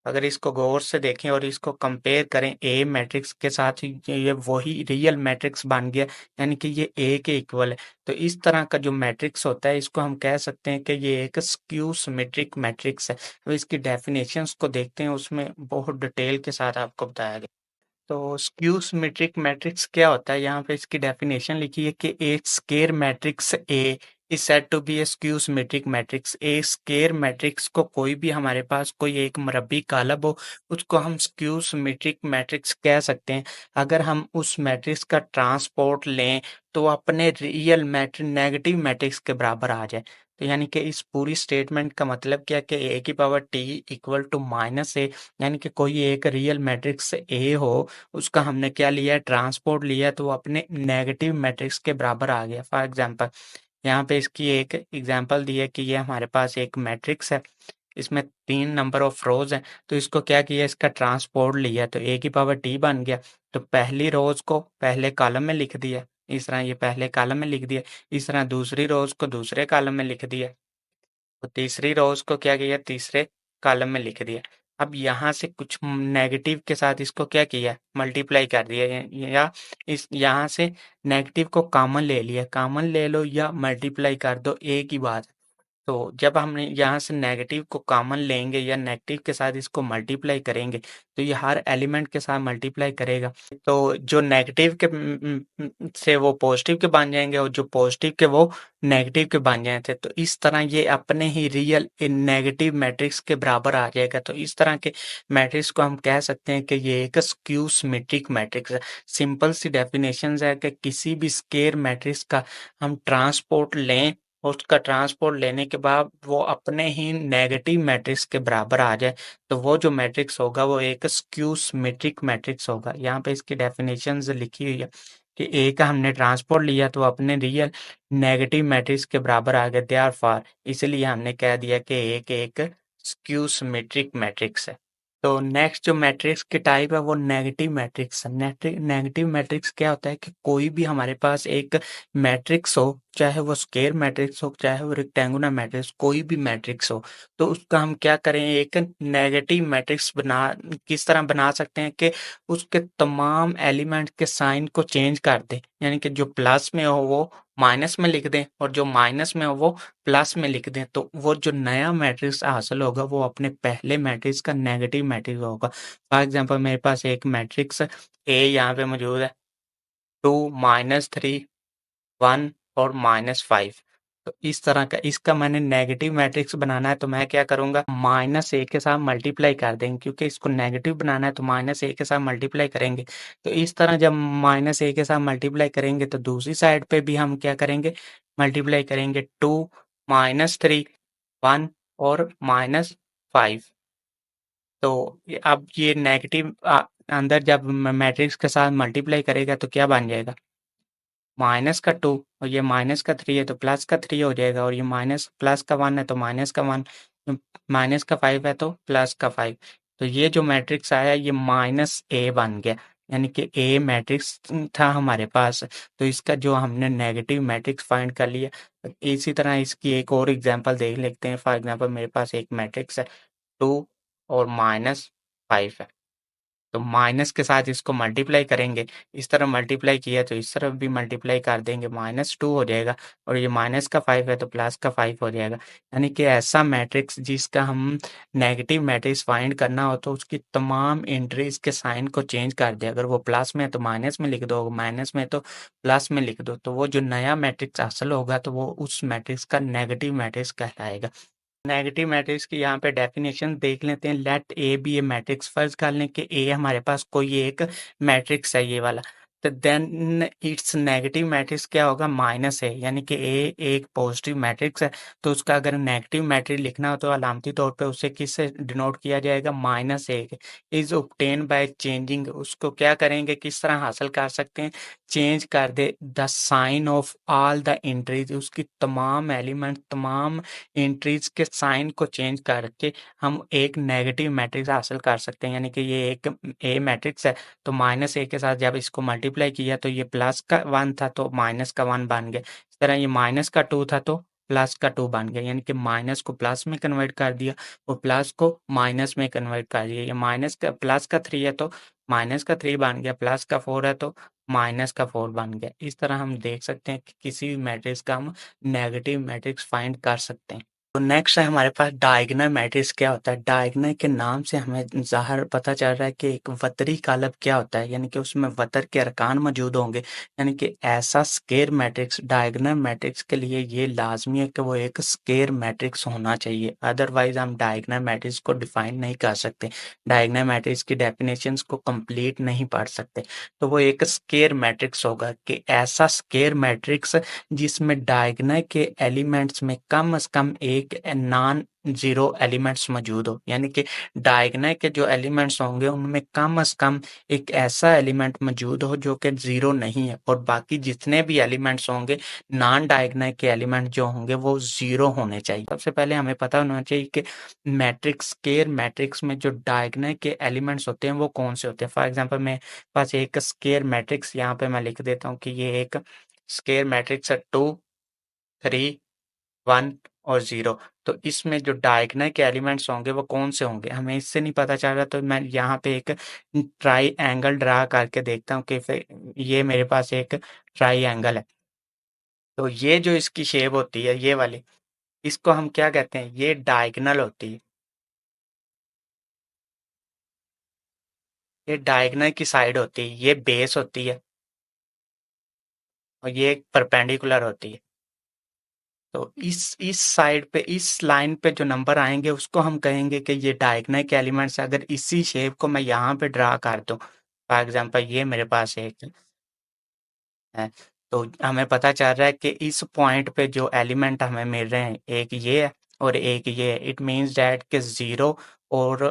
अगर इसको गौर से देखें और इसको कंपेयर करें ए मैट्रिक्स के साथ, ये वही रियल मैट्रिक्स बन गया, यानी कि ये ए के इक्वल है। तो इस तरह का जो मैट्रिक्स होता है इसको हम कह सकते हैं कि ये एक स्क्यू सिमेट्रिक मैट्रिक्स है। तो इसकी डेफिनेशंस को देखते हैं, उसमें बहुत डिटेल के साथ आपको बताया गया। तो स्क्यू सिमेट्रिक मैट्रिक्स क्या होता है? यहाँ पे इसकी डेफिनेशन लिखी है कि a square matrix A is said to be a skew symmetric matrix. A square matrix को कोई भी हमारे पास कोई एक मरबी कालब हो, उसको हम स्क्यू सिमेट्रिक मैट्रिक्स कह सकते हैं। अगर हम उस मैट्रिक्स का ट्रांसपोर्ट लें तो अपने रियल मैट्रिक्स नेगेटिव मैट्रिक्स के बराबर आ जाए। तो यानी कि इस पूरी स्टेटमेंट का मतलब क्या है कि ए की power T equal to minus A, यानी कि कोई एक रियल मैट्रिक्स ए हो, उसका हमने क्या लिया है, ट्रांसपोर्ट लिया, तो वो अपने नेगेटिव मैट्रिक्स के बराबर आ गया। फॉर एग्जांपल यहाँ पे इसकी एक एग्जांपल दी है कि ये हमारे पास एक मैट्रिक्स है, इसमें 3 नंबर ऑफ रोज हैं, तो इसको क्या किया, इसका ट्रांसपोर्ट लिया तो ए की पावर टी बन गया। तो पहली रोज को पहले कॉलम में लिख दिया, इस तरह ये पहले कॉलम में लिख दिया, इस तरह दूसरी रोज को दूसरे कॉलम में लिख दिया, तो तीसरी रोज को क्या किया, तीसरे कॉलम में लिख दिया। अब यहाँ से कुछ नेगेटिव के साथ इसको क्या किया, मल्टीप्लाई कर दिया, या इस यहाँ से नेगेटिव को कॉमन ले लिया, कॉमन ले लो या मल्टीप्लाई कर दो, एक ही बात है। तो जब हमने यहाँ से नेगेटिव को कॉमन लेंगे या नेगेटिव के साथ इसको मल्टीप्लाई करेंगे, तो ये हर एलिमेंट के साथ मल्टीप्लाई करेगा। तो जो नेगेटिव के से वो पॉजिटिव के बन जाएंगे और जो पॉजिटिव के वो नेगेटिव के बन जाते, तो इस तरह ये अपने ही रियल नेगेटिव मैट्रिक्स के बराबर आ जाएगा। तो इस तरह के मैट्रिक्स को हम कह सकते हैं कि ये एक स्क्यू सिमेट्रिक मैट्रिक्स है। सिंपल सी डेफिनेशन है कि किसी भी स्केर मैट्रिक्स का हम ट्रांसपोर्ट लें, उसका ट्रांसपोर्ट लेने के बाद वो अपने ही नेगेटिव मैट्रिक्स के बराबर आ जाए, तो वो जो मैट्रिक्स होगा वो एक स्क्यू सिमेट्रिक मैट्रिक्स होगा। यहाँ पे इसकी डेफिनेशंस लिखी हुई है कि ए का हमने ट्रांसपोर्ट लिया तो अपने रियल नेगेटिव मैट्रिक्स के बराबर आ गया, देयरफॉर इसलिए हमने कह दिया कि एक स्क्यू सिमेट्रिक मैट्रिक्स है। तो नेक्स्ट जो मैट्रिक्स की टाइप है वो नेगेटिव मैट्रिक्स है। नेगेटिव मैट्रिक्स क्या होता है कि कोई भी हमारे पास एक मैट्रिक्स हो, चाहे वो स्केयर मैट्रिक्स हो, चाहे वो रेक्टेंगुलर मैट्रिक्स, कोई भी मैट्रिक्स हो, तो उसका हम क्या करें, एक नेगेटिव मैट्रिक्स बना, किस तरह बना सकते हैं कि उसके तमाम एलिमेंट के साइन को चेंज कर दें, यानी कि जो प्लस में हो वो माइनस में लिख दें और जो माइनस में हो वो प्लस में लिख दें, तो वो जो नया मैट्रिक्स हासिल होगा वो अपने पहले मैट्रिक्स का नेगेटिव मैट्रिक्स होगा। फॉर एग्जांपल मेरे पास एक मैट्रिक्स ए यहाँ पे मौजूद है, 2 -3 1 और -5। तो इस तरह का इसका मैंने नेगेटिव मैट्रिक्स बनाना है, तो मैं क्या करूँगा, -a के साथ मल्टीप्लाई कर देंगे, क्योंकि इसको नेगेटिव बनाना है तो -a के साथ मल्टीप्लाई करेंगे। तो इस तरह जब -a के साथ मल्टीप्लाई करेंगे तो दूसरी साइड पे भी हम क्या करेंगे, मल्टीप्लाई करेंगे, 2 -3 1 और -5। तो अब ये नेगेटिव अंदर जब मैट्रिक्स के साथ मल्टीप्लाई करेगा तो क्या बन जाएगा, माइनस का 2 और ये माइनस का 3 है तो प्लस का 3 हो जाएगा, और ये माइनस प्लस का 1 है तो माइनस का 1, माइनस का 5 है तो प्लस का 5। तो ये जो मैट्रिक्स आया ये माइनस ए बन गया, यानी कि ए मैट्रिक्स था हमारे पास, तो इसका जो हमने नेगेटिव मैट्रिक्स फाइंड कर लिया। इसी तरह इसकी एक और एग्जांपल देख लेते हैं। फॉर एग्जांपल मेरे पास एक मैट्रिक्स है 2 और -5 है, तो माइनस के साथ इसको मल्टीप्लाई करेंगे, इस तरह मल्टीप्लाई किया तो इस तरफ भी मल्टीप्लाई कर देंगे, -2 हो जाएगा, और ये माइनस का 5 है तो प्लस का 5 हो जाएगा। यानी कि ऐसा मैट्रिक्स जिसका हम नेगेटिव मैट्रिक्स फाइंड करना हो तो उसकी तमाम एंट्रीज के साइन को चेंज कर दे, अगर वो प्लस में है तो माइनस में लिख दो, माइनस में तो प्लस में लिख दो, तो वो जो नया मैट्रिक्स हासिल होगा तो वो उस मैट्रिक्स का नेगेटिव मैट्रिक्स कहलाएगा। नेगेटिव मैट्रिक्स की यहाँ पे डेफिनेशन देख लेते हैं। Let A be a matrix, फर्ज कर लें कि ए हमारे पास कोई एक मैट्रिक्स है ये वाला, तो देन इट्स नेगेटिव मैट्रिक्स क्या होगा, माइनस है, यानी कि ए एक पॉजिटिव मैट्रिक्स है, तो उसका अगर नेगेटिव मैट्रिक्स लिखना हो तो अलामती तौर पे उसे किससे डिनोट किया जाएगा, -a is obtain by changing, उसको क्या करेंगे, किस तरह हासिल कर सकते हैं, चेंज कर दे the sign of all the entries, उसकी तमाम एलिमेंट तमाम एंट्रीज के साइन को चेंज करके हम एक नेगेटिव मैट्रिक्स हासिल कर सकते हैं। यानी कि ये एक ए मैट्रिक्स है, तो -a के साथ जब इसको मल्टीप्लाई किया तो ये प्लस का 1 था तो माइनस का 1 बन गया, इस तरह ये माइनस का 2 था तो प्लस का 2 बन गया, यानी कि माइनस को प्लस में कन्वर्ट कर दिया और प्लस को माइनस में कन्वर्ट कर दिया। ये माइनस का प्लस का 3 है तो माइनस का 3 बन गया, प्लस का 4 है तो माइनस का 4 बन गया। इस तरह हम देख सकते हैं कि किसी भी मैट्रिक्स का हम नेगेटिव मैट्रिक्स फाइंड कर सकते हैं। तो नेक्स्ट है हमारे पास डायगोनल मैट्रिक्स क्या होता है। डायगोनल के नाम से हमें ज़ाहिर पता चल रहा है कि एक वतरी कालब क्या होता है, यानी कि उसमें वतर के अरकान मौजूद होंगे। यानी कि ऐसा स्केर मैट्रिक्स डायगोनल मैट्रिक्स के लिए ये लाजमी है कि वो एक स्केर मैट्रिक्स होना चाहिए, अदरवाइज हम डायगोनल मैट्रिक्स को डिफाइन नहीं कर सकते, डायगोनल मैट्रिक्स की डेफिनेशंस को कंप्लीट नहीं पढ़ सकते। तो वो एक स्केर मैट्रिक्स होगा कि ऐसा स्केर मैट्रिक्स जिसमें डायगोनल के एलिमेंट्स में कम से कम एक नॉन ज़ीरो एलिमेंट्स मौजूद हो, यानी कि डायगोनल के जो एलिमेंट्स होंगे उनमें कम से कम एक ऐसा एलिमेंट मौजूद हो जो कि ज़ीरो नहीं है, और बाकी जितने भी एलिमेंट्स होंगे नॉन डायगोनल के एलिमेंट जो होंगे वो ज़ीरो होने चाहिए। सबसे पहले हमें पता होना चाहिए कि मैट्रिक्स स्केर मैट्रिक्स में जो डायगोनल के एलिमेंट्स होते हैं वो कौन से होते हैं। फॉर एग्जांपल मेरे पास एक स्केर मैट्रिक्स यहाँ पे मैं लिख देता हूँ कि ये एक स्केर मैट्रिक्स है 2, 3, 1 और 0। तो इसमें जो डायगोनल के एलिमेंट्स होंगे वो कौन से होंगे, हमें इससे नहीं पता चल रहा, तो मैं यहाँ पे एक ट्राई ड्रा करके देखता हूँ कि फिर ये मेरे पास एक ट्राई है। तो ये जो इसकी शेप होती है ये वाली, इसको हम क्या कहते हैं, ये डायगोनल होती है। ये डायगोनल की साइड होती है, ये बेस होती है और ये परपेंडिकुलर होती है। तो इस साइड पे इस लाइन पे जो नंबर आएंगे उसको हम कहेंगे कि ये डायगोनल के एलिमेंट्स। अगर इसी शेप को मैं यहाँ पे ड्रा कर दूं, फॉर एग्जांपल ये मेरे पास एक है, तो हमें पता चल रहा है कि इस पॉइंट पे जो एलिमेंट हमें मिल रहे हैं एक ये है और एक ये है। इट मीन्स डैट कि 0 और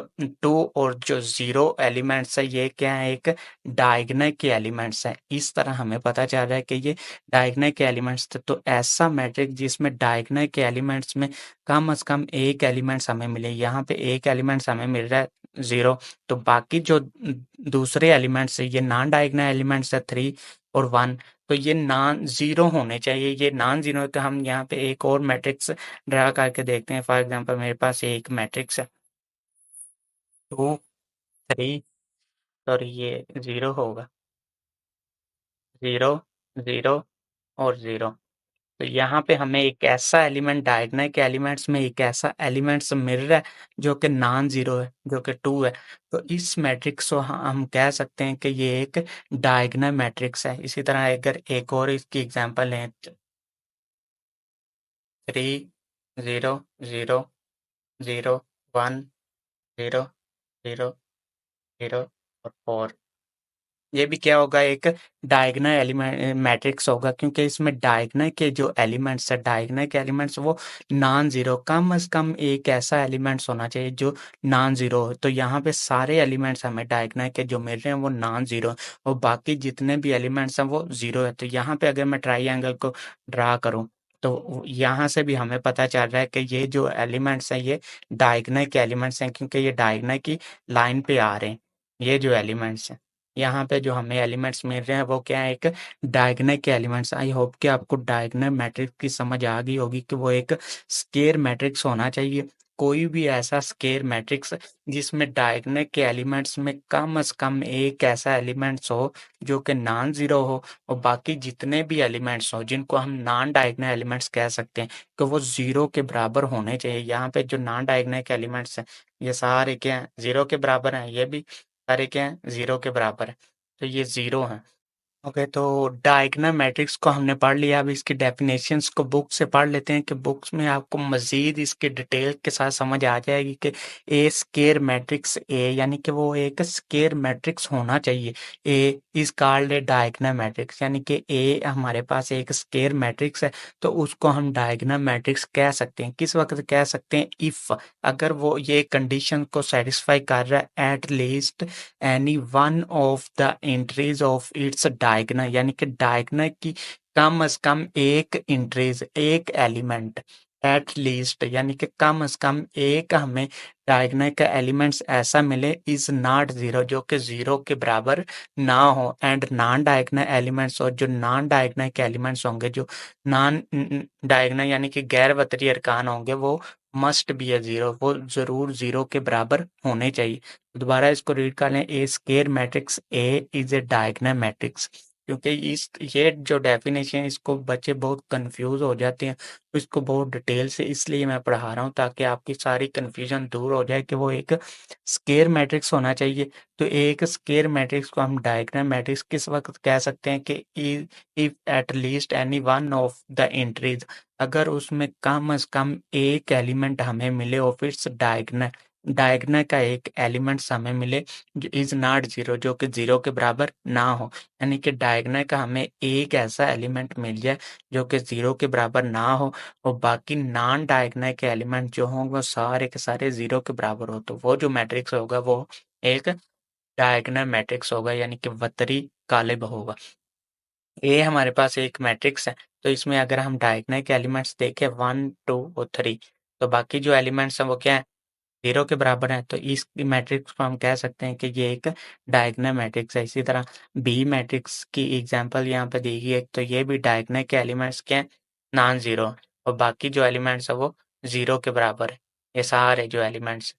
2 और जो 0 एलिमेंट्स है ये क्या है, एक डायगोनल के एलिमेंट्स हैं। इस तरह हमें पता चल रहा है कि ये डायगोनल के एलिमेंट्स थे। तो ऐसा मैट्रिक्स जिसमें डायगोनल के एलिमेंट्स में कम से कम एक एलिमेंट्स हमें मिले, यहाँ पे एक एलिमेंट्स हमें मिल रहा है 0, तो बाकी जो दूसरे एलिमेंट्स है ये नॉन डायगोनल एलिमेंट्स है 3 और 1, तो ये नॉन ज़ीरो होने चाहिए। ये नॉन ज़ीरो है तो हम यहाँ पे एक और मैट्रिक्स ड्रा करके देखते हैं। फॉर एग्जांपल मेरे पास एक मैट्रिक्स है 2, 3, सॉरी ये 0 होगा, 0, 0 और 0। तो यहाँ पे हमें एक ऐसा एलिमेंट डायगोनल के एलिमेंट्स में एक ऐसा एलिमेंट्स मिल रहा है जो कि नॉन ज़ीरो है, जो कि 2 है। तो इस मैट्रिक्स को हम कह सकते हैं कि ये एक डायगोनल मैट्रिक्स है। इसी तरह अगर एक और इसकी एग्जांपल लें 3, 0, 0, 0, 1, 0, 0, 0 और 4। ये भी क्या होगा, एक डायगोनल एलिमेंट मैट्रिक्स होगा, क्योंकि इसमें डायगोनल के जो एलिमेंट्स है, डायगोनल के एलिमेंट्स वो नॉन ज़ीरो, कम से कम एक ऐसा एलिमेंट्स होना चाहिए जो नॉन ज़ीरो हो। तो यहाँ पे सारे एलिमेंट्स हमें डायगोनल के जो मिल रहे हैं वो नॉन ज़ीरो और बाकी जितने भी एलिमेंट्स हैं वो ज़ीरो है। तो यहाँ पे अगर मैं ट्राइएंगल को ड्रा करूँ तो यहाँ से भी हमें पता चल रहा है कि ये जो एलिमेंट्स हैं ये डायगोनल के एलिमेंट्स हैं, क्योंकि ये डायगोनल की लाइन पे आ रहे हैं। ये जो एलिमेंट्स हैं यहाँ पे जो हमें एलिमेंट्स मिल रहे हैं वो क्या है, एक डायगोनल के एलिमेंट्स। आई होप कि आपको डायगोनल मैट्रिक्स की समझ आ गई होगी कि वो एक स्केर मैट्रिक्स होना चाहिए। कोई भी ऐसा स्केर मैट्रिक्स जिसमें डायगोनल के एलिमेंट्स में कम से कम एक ऐसा एलिमेंट्स हो जो कि नॉन ज़ीरो हो और बाकी जितने भी एलिमेंट्स हो जिनको हम नॉन डायगोनल एलिमेंट्स कह सकते हैं कि वो ज़ीरो के बराबर होने चाहिए। यहाँ पे जो नॉन डायगोनल के एलिमेंट्स हैं ये सारे क्या हैं, ज़ीरो के बराबर हैं। ये भी सारे क्या हैं, ज़ीरो के बराबर है। तो ये ज़ीरो हैं। ओके, तो डायगोनल मैट्रिक्स को हमने पढ़ लिया। अब इसकी डेफिनेशंस को बुक से पढ़ लेते हैं कि बुक्स में आपको मज़ीद इसके डिटेल के साथ समझ आ जाएगी कि ए स्केयर मैट्रिक्स ए यानी कि वो एक स्केयर मैट्रिक्स होना चाहिए। A is called a diagonal matrix, यानी कि ए हमारे पास एक स्केयर मैट्रिक्स है तो उसको हम डायगोनल मैट्रिक्स कह सकते हैं। किस वक्त कह सकते हैं, इफ़ अगर वो ये कंडीशन को सेटिस्फाई कर रहा है at least any one of the entries of its diagonal, यानी कि डायगोनल की कम से कम एक एंट्रीज, एक एलिमेंट, एट लीस्ट यानी कि कम से कम एक हमें डायगोनल का एलिमेंट्स ऐसा मिले इज नॉट ज़ीरो, जो कि ज़ीरो के बराबर ना हो। एंड नॉन डायगोनल एलिमेंट्स, और जो नॉन डायगोनल के एलिमेंट्स होंगे, जो नॉन डायगोनल यानी कि गैर वतरी अरकान होंगे, वो मस्ट बी ए ज़ीरो, वो ज़रूर ज़ीरो के बराबर होने चाहिए। दोबारा इसको रीड कर लें, a square matrix A is a diagonal matrix. क्योंकि इस ये जो डेफिनेशन है इसको बच्चे बहुत कंफ्यूज हो जाते हैं, तो इसको बहुत डिटेल से इसलिए मैं पढ़ा रहा हूँ ताकि आपकी सारी कन्फ्यूजन दूर हो जाए कि वो एक स्केयर मैट्रिक्स होना चाहिए। तो एक स्केयर मैट्रिक्स को हम डायग्राम मैट्रिक्स किस वक्त कह सकते हैं कि if at least any one of the entries, अगर उसमें कम से कम एक एलिमेंट हमें मिले और इट्स डायग्नल डायग्नल का एक एलिमेंट्स हमें मिले जो इज नॉट जीरो, जो कि जीरो के बराबर ना हो, यानी कि डायग्नल का हमें एक ऐसा एलिमेंट मिल जाए जो कि जीरो के बराबर ना हो और बाकी नॉन डायग्नल के एलिमेंट जो हों वो सारे के सारे जीरो के बराबर हो, तो वो जो मैट्रिक्स होगा वो एक डायग्नल मैट्रिक्स होगा, यानी कि वतरी कालिब होगा। ये हमारे पास एक मैट्रिक्स है, तो इसमें अगर हम डायग्नल के एलिमेंट्स देखें 1 2 और 3, तो बाकी जो एलिमेंट्स हैं वो क्या है, जीरो के बराबर है, तो इस मैट्रिक्स को हम कह सकते हैं कि ये एक डायग्नल मैट्रिक्स है। इसी तरह बी मैट्रिक्स की एग्जांपल यहाँ पे दी गई है, तो ये भी डायग्नल के एलिमेंट्स क्या हैं, नॉन जीरो, और बाकी जो एलिमेंट्स है वो जीरो के बराबर है, ये सारे जो एलिमेंट्स।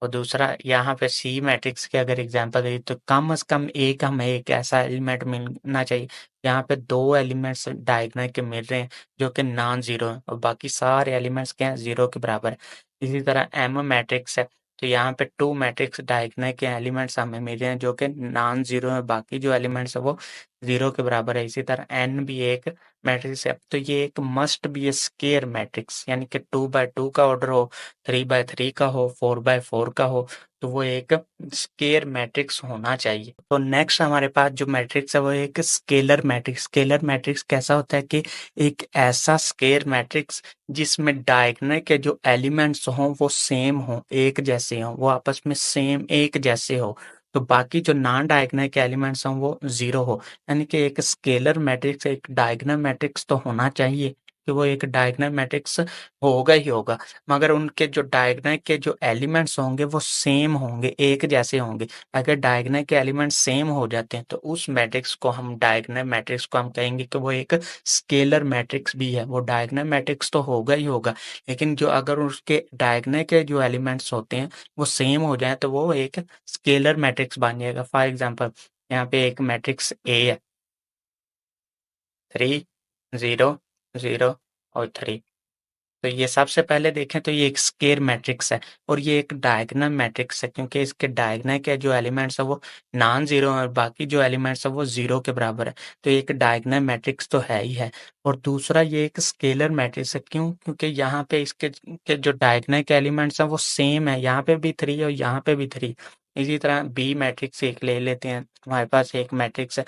और दूसरा यहाँ पे सी मैट्रिक्स की अगर एग्जांपल दें तो कम से कम एक हमें एक ऐसा एलिमेंट मिलना चाहिए, यहाँ पे दो एलिमेंट्स डायगोनल के मिल रहे हैं जो कि नॉन जीरो हैं और बाकी सारे एलिमेंट्स क्या हैं, जीरो के बराबर है। इसी तरह एम मैट्रिक्स है, तो यहाँ पे टू मैट्रिक्स डायगोनल के एलिमेंट्स हमें मिल रहे हैं जो कि नॉन जीरो है, बाकी जो एलिमेंट्स है वो जीरो के बराबर है। इसी तरह एन भी एक मैट्रिक्स है, तो ये एक must be A square matrix, यानी कि 2 by 2 का ऑर्डर हो, 3 by 3 का हो, 4 by 4 का हो, तो वो एक स्केयर मैट्रिक्स होना चाहिए। तो नेक्स्ट हमारे पास जो मैट्रिक्स है वो एक स्केलर मैट्रिक्स। स्केलर मैट्रिक्स कैसा होता है कि एक ऐसा स्केयर मैट्रिक्स जिसमें डायगोनल के जो एलिमेंट्स हों वो सेम हों, एक जैसे हों, वो आपस में सेम एक जैसे हो, तो बाकी जो नॉन डायगोनल के एलिमेंट्स हों वो जीरो हो, यानी कि एक स्केलर मैट्रिक्स एक डायगोनल मैट्रिक्स तो होना चाहिए कि वो एक डायगोनल मैट्रिक्स होगा ही होगा, मगर उनके जो डायगोनल के जो एलिमेंट्स होंगे वो सेम होंगे, एक जैसे होंगे। अगर डायगोनल के एलिमेंट्स सेम हो जाते हैं तो उस मैट्रिक्स को हम डायगोनल मैट्रिक्स को हम कहेंगे कि वो एक स्केलर मैट्रिक्स भी है, वो डायगोनल मैट्रिक्स तो होगा ही होगा, लेकिन जो अगर उसके डायगोनल के जो एलिमेंट्स होते हैं वो सेम हो जाए तो वो एक स्केलर मैट्रिक्स बन जाएगा। फॉर एग्जाम्पल यहाँ पे एक मैट्रिक्स ए है, 3 0 0 और 3, तो ये सबसे पहले देखें तो ये एक स्केयर मैट्रिक्स है और ये एक डायगोनल मैट्रिक्स है क्योंकि इसके डायगोनल के जो एलिमेंट्स है वो नॉन जीरो है और बाकी जो एलिमेंट्स है वो जीरो के बराबर है, तो ये एक डायगोनल मैट्रिक्स तो है ही है। और दूसरा ये एक स्केलर मैट्रिक्स है, क्यों, क्योंकि यहाँ पे इसके के जो डायगोनल के एलिमेंट्स हैं वो सेम है, यहाँ पे भी 3 और यहाँ पे भी 3। इसी तरह बी मैट्रिक्स एक ले लेते हैं, हमारे पास एक मैट्रिक्स है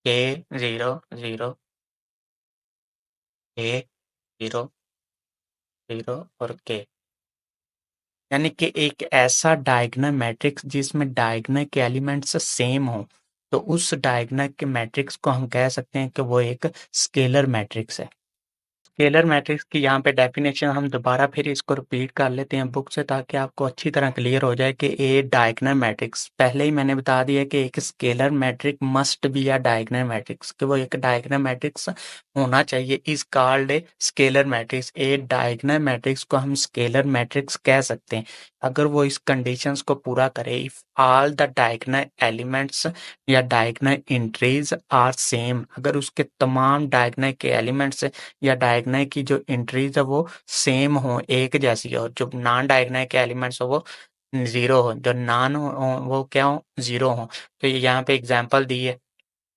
के 0 0 के 0 0 और के, यानी कि एक ऐसा डायगोनल मैट्रिक्स जिसमें डायगोनल के एलिमेंट्स सेम हो, तो उस डायगोनल के मैट्रिक्स को हम कह सकते हैं कि वो एक स्केलर मैट्रिक्स है। स्केलर मैट्रिक्स की यहाँ पे डेफिनेशन हम दोबारा फिर इसको रिपीट कर लेते हैं बुक से ताकि आपको अच्छी तरह क्लियर हो जाए कि ए डायगोनल मैट्रिक्स, पहले ही मैंने बता दिया कि एक scalar matrix must be a diagonal matrix, कि वो एक डायगोनल मैट्रिक्स होना चाहिए, is called a scalar matrix. A diagonal matrix को हम स्केलर मैट्रिक्स कह सकते हैं अगर वो इस कंडीशंस को पूरा करे, if all the diagonal elements या डायगोनल एंट्रीज आर सेम, अगर उसके तमाम डायगोनल के एलिमेंट्स या डायगोनल की जो एंट्रीज है वो सेम हो, एक जैसी हो, जो नॉन डायगोनल के एलिमेंट्स हो वो जीरो हो, जो नॉन हो वो क्या हो, जीरो हो। तो ये यहाँ पे एग्जांपल दी है,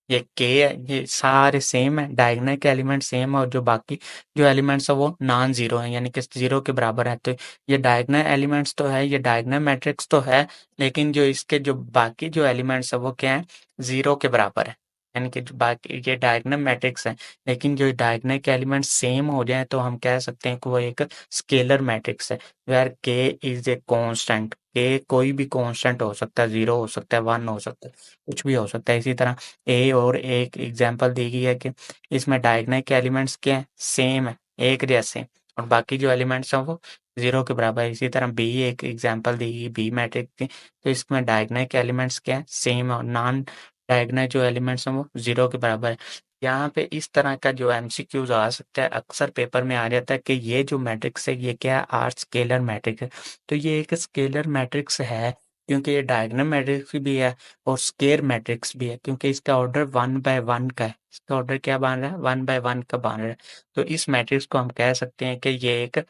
ये के है, ये सारे सेम है, डायगोनल के एलिमेंट सेम है और जो बाकी जो एलिमेंट्स है वो नॉन जीरो है, यानी कि जीरो के बराबर है, तो ये डायगोनल एलिमेंट्स तो है, ये डायगोनल मैट्रिक्स तो है, लेकिन जो इसके जो बाकी जो एलिमेंट्स है वो क्या है, जीरो के बराबर है, यानी कि जो बाकी ये डायगोनल मैट्रिक्स है, लेकिन जो डायगोनल के एलिमेंट्स सेम हो जाए तो हम कह सकते हैं कि वो एक स्केलर मैट्रिक्स है, वेयर के इज ए कांस्टेंट, के कोई भी कांस्टेंट हो सकता है, जीरो हो सकता है, वन हो सकता है, कुछ भी हो सकता है। इसी तरह ए और एक एग्जांपल दी गई है कि इसमें डायगोनल के एलिमेंट्स क्या है, सेम है, एक जैसे, और बाकी जो एलिमेंट्स हैं वो जीरो के बराबर है। इसी तरह बी एक एग्जांपल दी गई बी मैट्रिक्स की, तो इसमें डायगोनल के एलिमेंट्स क्या है, सेम है, और नॉन डायगोनल जो एलिमेंट्स हैं वो जीरो के बराबर है। यहाँ पे इस तरह का जो एमसीक्यूज आ सकता है, अक्सर पेपर में आ जाता है कि ये जो मैट्रिक्स है ये क्या है, आर स्केलर मैट्रिक्स है, तो ये एक स्केलर मैट्रिक्स है क्योंकि ये डायगोनल मैट्रिक्स भी है और स्क्वायर मैट्रिक्स भी है, क्योंकि इसका ऑर्डर 1 बाय 1 का है। इसका ऑर्डर क्या बन रहा है? 1 बाय 1 का बन रहा है। तो इस मैट्रिक्स को हम कह सकते हैं कि ये एक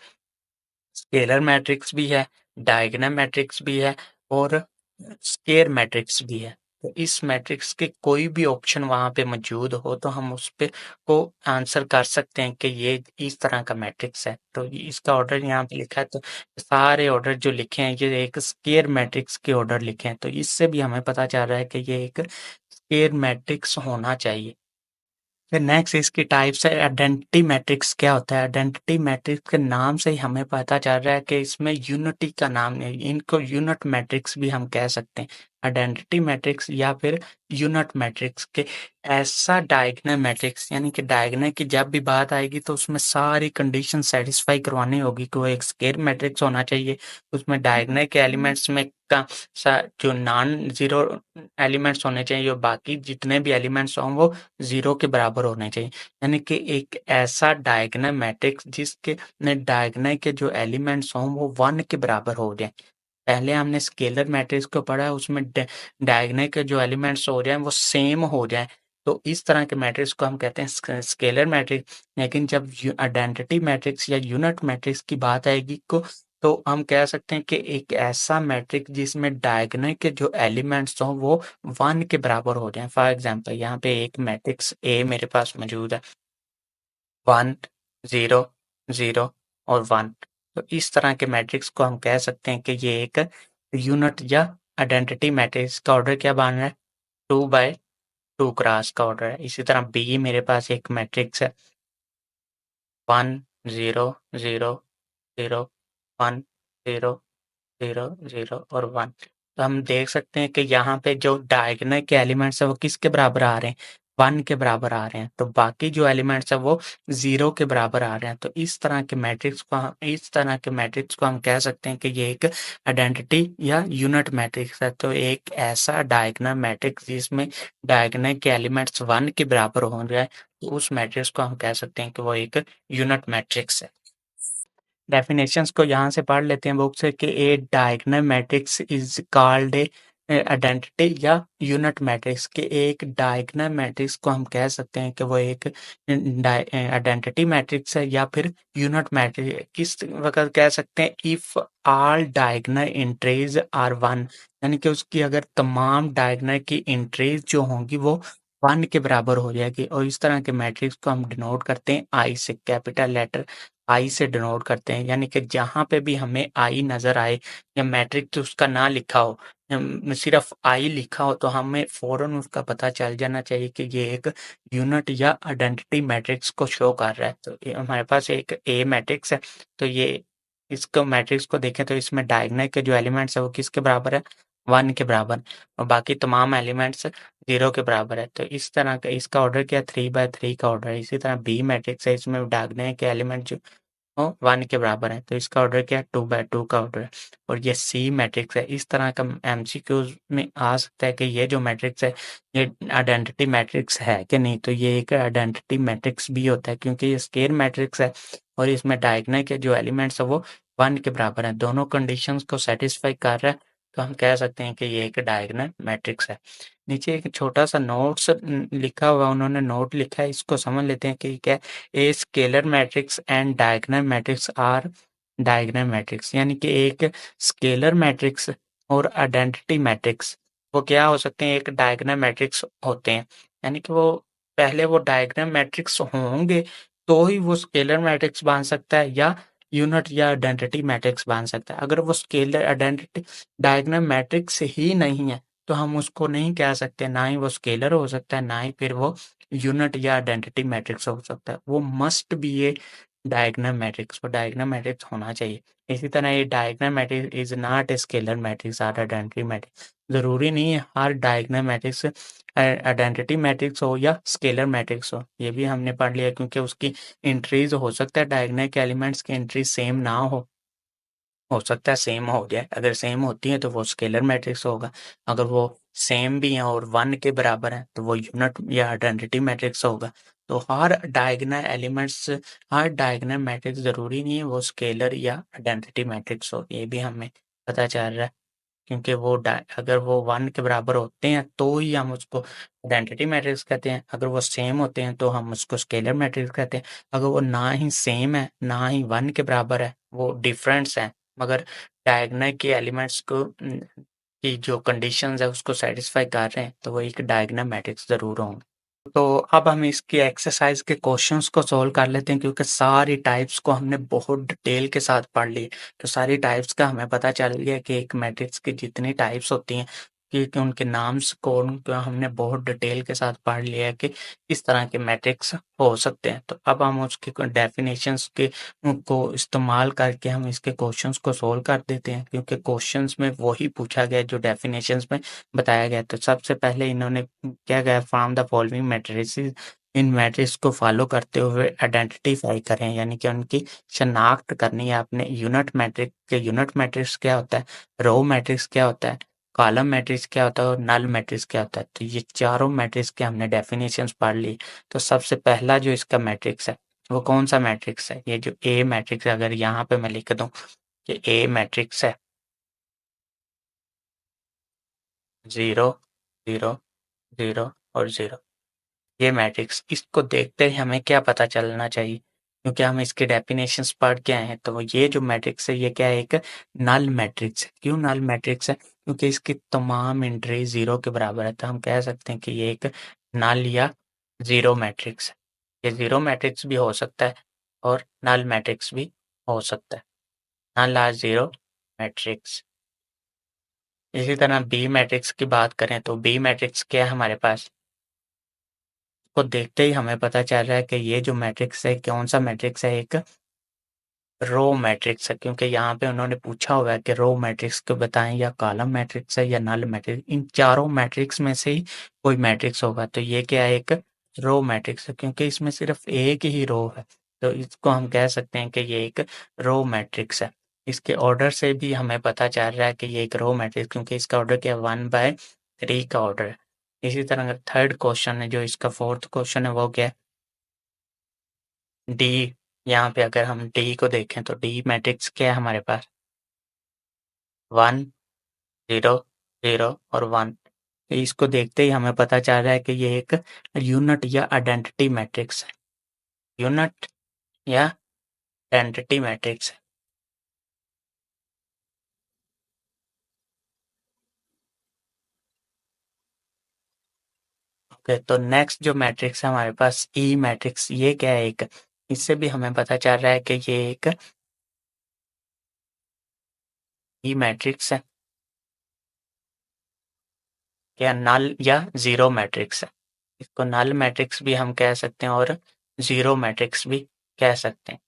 स्केलर मैट्रिक्स भी है, डायगोनल मैट्रिक्स भी है और स्क्वायर मैट्रिक्स भी है। तो इस मैट्रिक्स के कोई भी ऑप्शन वहाँ पे मौजूद हो तो हम उस पे को आंसर कर सकते हैं कि ये इस तरह का मैट्रिक्स है। तो इसका ऑर्डर यहाँ पे लिखा है, तो सारे ऑर्डर जो लिखे हैं ये एक स्क्वायर मैट्रिक्स के ऑर्डर लिखे हैं। तो इससे भी हमें पता चल रहा है कि ये एक स्क्वायर मैट्रिक्स होना चाहिए। फिर नेक्स्ट इसकी टाइप्स है आइडेंटिटी मैट्रिक्स। क्या होता है? आइडेंटिटी मैट्रिक्स के नाम से ही हमें पता चल रहा है कि इसमें यूनिटी का नाम नहीं, इनको यूनिट मैट्रिक्स भी हम कह सकते हैं। आइडेंटिटी मैट्रिक्स या फिर यूनिट मैट्रिक्स के ऐसा डायगोनल मैट्रिक्स, यानी कि डायगोनल की जब भी बात आएगी तो उसमें सारी कंडीशन सेटिस्फाई करवानी होगी कि वो एक स्क्वायर मैट्रिक्स होना चाहिए। उसमें डायगोनल के एलिमेंट्स में का जो नॉन जीरो एलिमेंट्स होने चाहिए और बाकी जितने भी एलिमेंट्स हों वो 0 के बराबर होने चाहिए। यानी कि एक ऐसा डायगोनल मैट्रिक्स जिसके डायगोनल के जो एलिमेंट्स हों वो 1 के बराबर हो जाएँ। पहले हमने स्केलर मैट्रिक्स को पढ़ा है, उसमें डायगोनल के जो एलिमेंट्स हो जाएँ वो सेम हो जाएँ। तो इस तरह के मैट्रिक्स को हम कहते हैं स्केलर मैट्रिक्स। लेकिन जब आइडेंटिटी मैट्रिक्स या यूनिट मैट्रिक्स की बात आएगी को तो हम कह सकते हैं कि एक ऐसा मैट्रिक्स जिसमें डायगोनल के जो एलिमेंट्स हों वो 1 के बराबर हो जाएँ। फॉर एग्जांपल यहाँ पे एक मैट्रिक्स ए मेरे पास मौजूद है, 1, 0, 0 और 1। तो इस तरह के मैट्रिक्स को हम कह सकते हैं कि ये एक यूनिट या आइडेंटिटी मैट्रिक्स का ऑर्डर क्या बन रहा है? 2 बाय 2 क्रॉस का ऑर्डर है। इसी तरह बी मेरे पास एक मैट्रिक्स है, 1, 0, 0, 0, 1, 0, 0, 0 और 1। तो हम देख सकते हैं कि यहाँ पे जो डायगोनल के एलिमेंट्स हैं वो किसके बराबर आ रहे हैं? 1 के बराबर आ रहे हैं। तो बाकी जो एलिमेंट्स हैं वो 0 के बराबर आ रहे हैं। तो इस तरह के मैट्रिक्स को हम कह सकते हैं कि ये एक आइडेंटिटी या यूनिट मैट्रिक्स है। तो एक ऐसा डायगोनल मैट्रिक्स जिसमें डायगोनल के एलिमेंट्स 1 के बराबर हो जाए, तो उस मैट्रिक्स को हम कह सकते हैं कि वो एक यूनिट मैट्रिक्स है। डेफिनेशंस को यहाँ से पढ़ लेते हैं बुक से कि a diagonal matrix is called a identity या यूनिट मैट्रिक्स के एक डायगोनल मैट्रिक्स को हम कह सकते हैं कि वो एक आइडेंटिटी मैट्रिक्स है या फिर यूनिट मैट्रिक्स। किस वक्त कह सकते हैं? If all diagonal entries are 1, यानी कि उसकी अगर तमाम डायगोनल की एंट्रीज जो होंगी वो 1 के बराबर हो जाएगी। और इस तरह के मैट्रिक्स को हम डिनोट करते हैं आई से, कैपिटल लेटर आई से डिनोट करते हैं। यानी कि जहाँ पे भी हमें आई नज़र आए या मैट्रिक्स उसका ना लिखा हो, सिर्फ आई लिखा हो, तो हमें फ़ौरन उसका पता चल जाना चाहिए कि ये एक यूनिट या आइडेंटिटी मैट्रिक्स को शो कर रहा है। तो ये हमारे पास एक ए मैट्रिक्स है। तो ये इसको मैट्रिक्स को देखें तो इसमें डायगोनल के जो एलिमेंट्स है वो किसके बराबर है? 1 के बराबर, और बाकी तमाम एलिमेंट्स 0 के बराबर है। तो इस तरह का इसका ऑर्डर क्या है? 3 बाय 3 का ऑर्डर है। इसी तरह बी मैट्रिक्स है, इसमें डायगोनल के एलिमेंट जो 1 के बराबर है, तो इसका ऑर्डर क्या है? 2 बाय 2 का ऑर्डर है। और ये सी मैट्रिक्स है। इस तरह का एमसीक्यूज में आ सकता है कि ये जो मैट्रिक्स है ये आइडेंटिटी मैट्रिक्स है कि नहीं। तो ये एक आइडेंटिटी मैट्रिक्स भी होता है क्योंकि ये स्क्वायर मैट्रिक्स है और इसमें डायगोनल के जो एलिमेंट्स है वो 1 के बराबर है, दोनों कंडीशंस को सेटिस्फाई कर रहा है। तो हम कह सकते हैं कि ये एक डायगोनल मैट्रिक्स है। नीचे एक छोटा सा नोट्स लिखा हुआ, उन्होंने नोट लिखा है, इसको समझ लेते हैं कि क्या a scalar matrix and diagonal matrix are diagonal matrix. यानी कि एक स्केलर मैट्रिक्स और आइडेंटिटी मैट्रिक्स वो क्या हो सकते हैं? एक डायगोनल मैट्रिक्स होते हैं। यानी कि वो पहले वो डायगोनल मैट्रिक्स होंगे तो ही वो स्केलर मैट्रिक्स बन सकता है या यूनिट या आइडेंटिटी मैट्रिक्स बन सकता है। अगर वो स्केलर आइडेंटिटी डायगोनल मैट्रिक्स ही नहीं है तो हम उसको नहीं कह सकते, ना ही वो स्केलर हो सकता है, ना ही फिर वो यूनिट या आइडेंटिटी मैट्रिक्स हो सकता है। वो must be A diagonal matrix, वो डायगोनल मैट्रिक्स होना चाहिए। इसी तरह ये diagonal matrix is not a scalar मैट्रिक्स और आइडेंटिटी मैट्रिक्स। ज़रूरी नहीं है हर डायगोनल मैट्रिक्स आइडेंटिटी मैट्रिक्स हो या स्केलर मैट्रिक्स हो। ये भी हमने पढ़ लिया क्योंकि उसकी एंट्रीज हो सकता है डायगोनल के एलिमेंट्स की एंट्री सेम ना हो सकता है सेम हो जाए। अगर सेम होती है तो वो स्केलर मैट्रिक्स होगा। अगर वो सेम भी हैं और 1 के बराबर हैं तो वो यूनिट या आइडेंटिटी मैट्रिक्स होगा। तो हर डायगोनल मैट्रिक्स ज़रूरी नहीं है वो स्केलर या आइडेंटिटी मैट्रिक्स हो। ये भी हमें पता चल रहा है। क्योंकि वो अगर वो 1 के बराबर होते हैं तो ही हम उसको आइडेंटिटी मैट्रिक्स कहते हैं, अगर वो सेम होते हैं तो हम उसको स्केलर मैट्रिक्स कहते हैं। अगर वो ना ही सेम है ना ही 1 के बराबर है, वो डिफरेंस है, मगर डायगोनल के एलिमेंट्स को की जो कंडीशंस है उसको सेटिस्फाई कर रहे हैं, तो वो एक डायगोनल मैट्रिक्स ज़रूर होंगे। तो अब हम इसकी एक्सरसाइज के क्वेश्चंस को सॉल्व कर लेते हैं, क्योंकि सारी टाइप्स को हमने बहुत डिटेल के साथ पढ़ ली। तो सारी टाइप्स का हमें पता चल गया कि एक मैट्रिक्स की जितनी टाइप्स होती हैं कि उनके नाम्स को उनको हमने बहुत डिटेल के साथ पढ़ लिया है कि किस तरह के मैट्रिक्स हो सकते हैं। तो अब हम उसके डेफिनेशंस के को इस्तेमाल करके हम इसके क्वेश्चंस को सॉल्व कर देते हैं, क्योंकि क्वेश्चंस में वही पूछा गया जो डेफिनेशंस में बताया गया। तो सबसे पहले इन्होंने क्या गया, from the following matrices, in matrix को फॉलो करते हुए आइडेंटिफाई करें, यानी कि उनकी शनाख्त करनी है आपने। यूनिट मैट्रिक्स के यूनिट मैट्रिक्स क्या होता है, रो मैट्रिक्स क्या होता है, कॉलम मैट्रिक्स क्या होता है और नल मैट्रिक्स क्या होता है। तो ये चारों मैट्रिक्स के हमने डेफिनेशंस पढ़ ली। तो सबसे पहला जो इसका मैट्रिक्स है वो कौन सा मैट्रिक्स है, ये जो ए मैट्रिक्स है, अगर यहाँ पे मैं लिख दूं कि ए मैट्रिक्स है 0 0 0 और 0, ये मैट्रिक्स, इसको देखते ही हमें क्या पता चलना चाहिए, क्योंकि हम इसके डेफिनेशंस पढ़ के आए हैं। तो ये जो मैट्रिक्स है ये क्या है, एक नल मैट्रिक्स है। क्यों नल मैट्रिक्स है, क्योंकि इसकी तमाम एंट्री 0 के बराबर है। तो हम कह सकते हैं कि ये एक नल या 0 मैट्रिक्स है। ये 0 मैट्रिक्स भी हो सकता है और नल मैट्रिक्स भी हो सकता है, नल और 0 मैट्रिक्स। इसी तरह बी मैट्रिक्स की बात करें तो बी मैट्रिक्स क्या है हमारे पास, को देखते ही हमें पता चल रहा है कि ये जो मैट्रिक्स है कौन सा मैट्रिक्स है, एक रो मैट्रिक्स है। क्योंकि यहाँ पे उन्होंने पूछा हुआ है कि रो मैट्रिक्स को बताएं या कॉलम मैट्रिक्स है या नल मैट्रिक्स, इन चारों मैट्रिक्स में से ही कोई मैट्रिक्स होगा। तो ये क्या है, एक रो मैट्रिक्स है, क्योंकि इसमें सिर्फ एक ही रो है। तो इसको हम कह सकते हैं कि ये एक रो मैट्रिक्स है। इसके ऑर्डर से भी हमें पता चल रहा है कि ये एक रो मैट्रिक्स, क्योंकि इसका ऑर्डर क्या है, 1/3 का ऑर्डर है। इसी तरह थर्ड क्वेश्चन है जो इसका फोर्थ क्वेश्चन है वो क्या है, डी। यहाँ पे अगर हम डी को देखें तो डी मैट्रिक्स क्या है हमारे पास, 1 0 0 और 1। तो इसको देखते ही हमें पता चल रहा है कि ये एक यूनिट या आइडेंटिटी मैट्रिक्स है, यूनिट या आइडेंटिटी मैट्रिक्स है। ओके, तो नेक्स्ट जो मैट्रिक्स है हमारे पास ई मैट्रिक्स, ये क्या है, एक इससे भी हमें पता चल रहा है कि ये एक ई मैट्रिक्स है, क्या नल या जीरो मैट्रिक्स है। इसको नल मैट्रिक्स भी हम कह सकते हैं और जीरो मैट्रिक्स भी कह सकते हैं,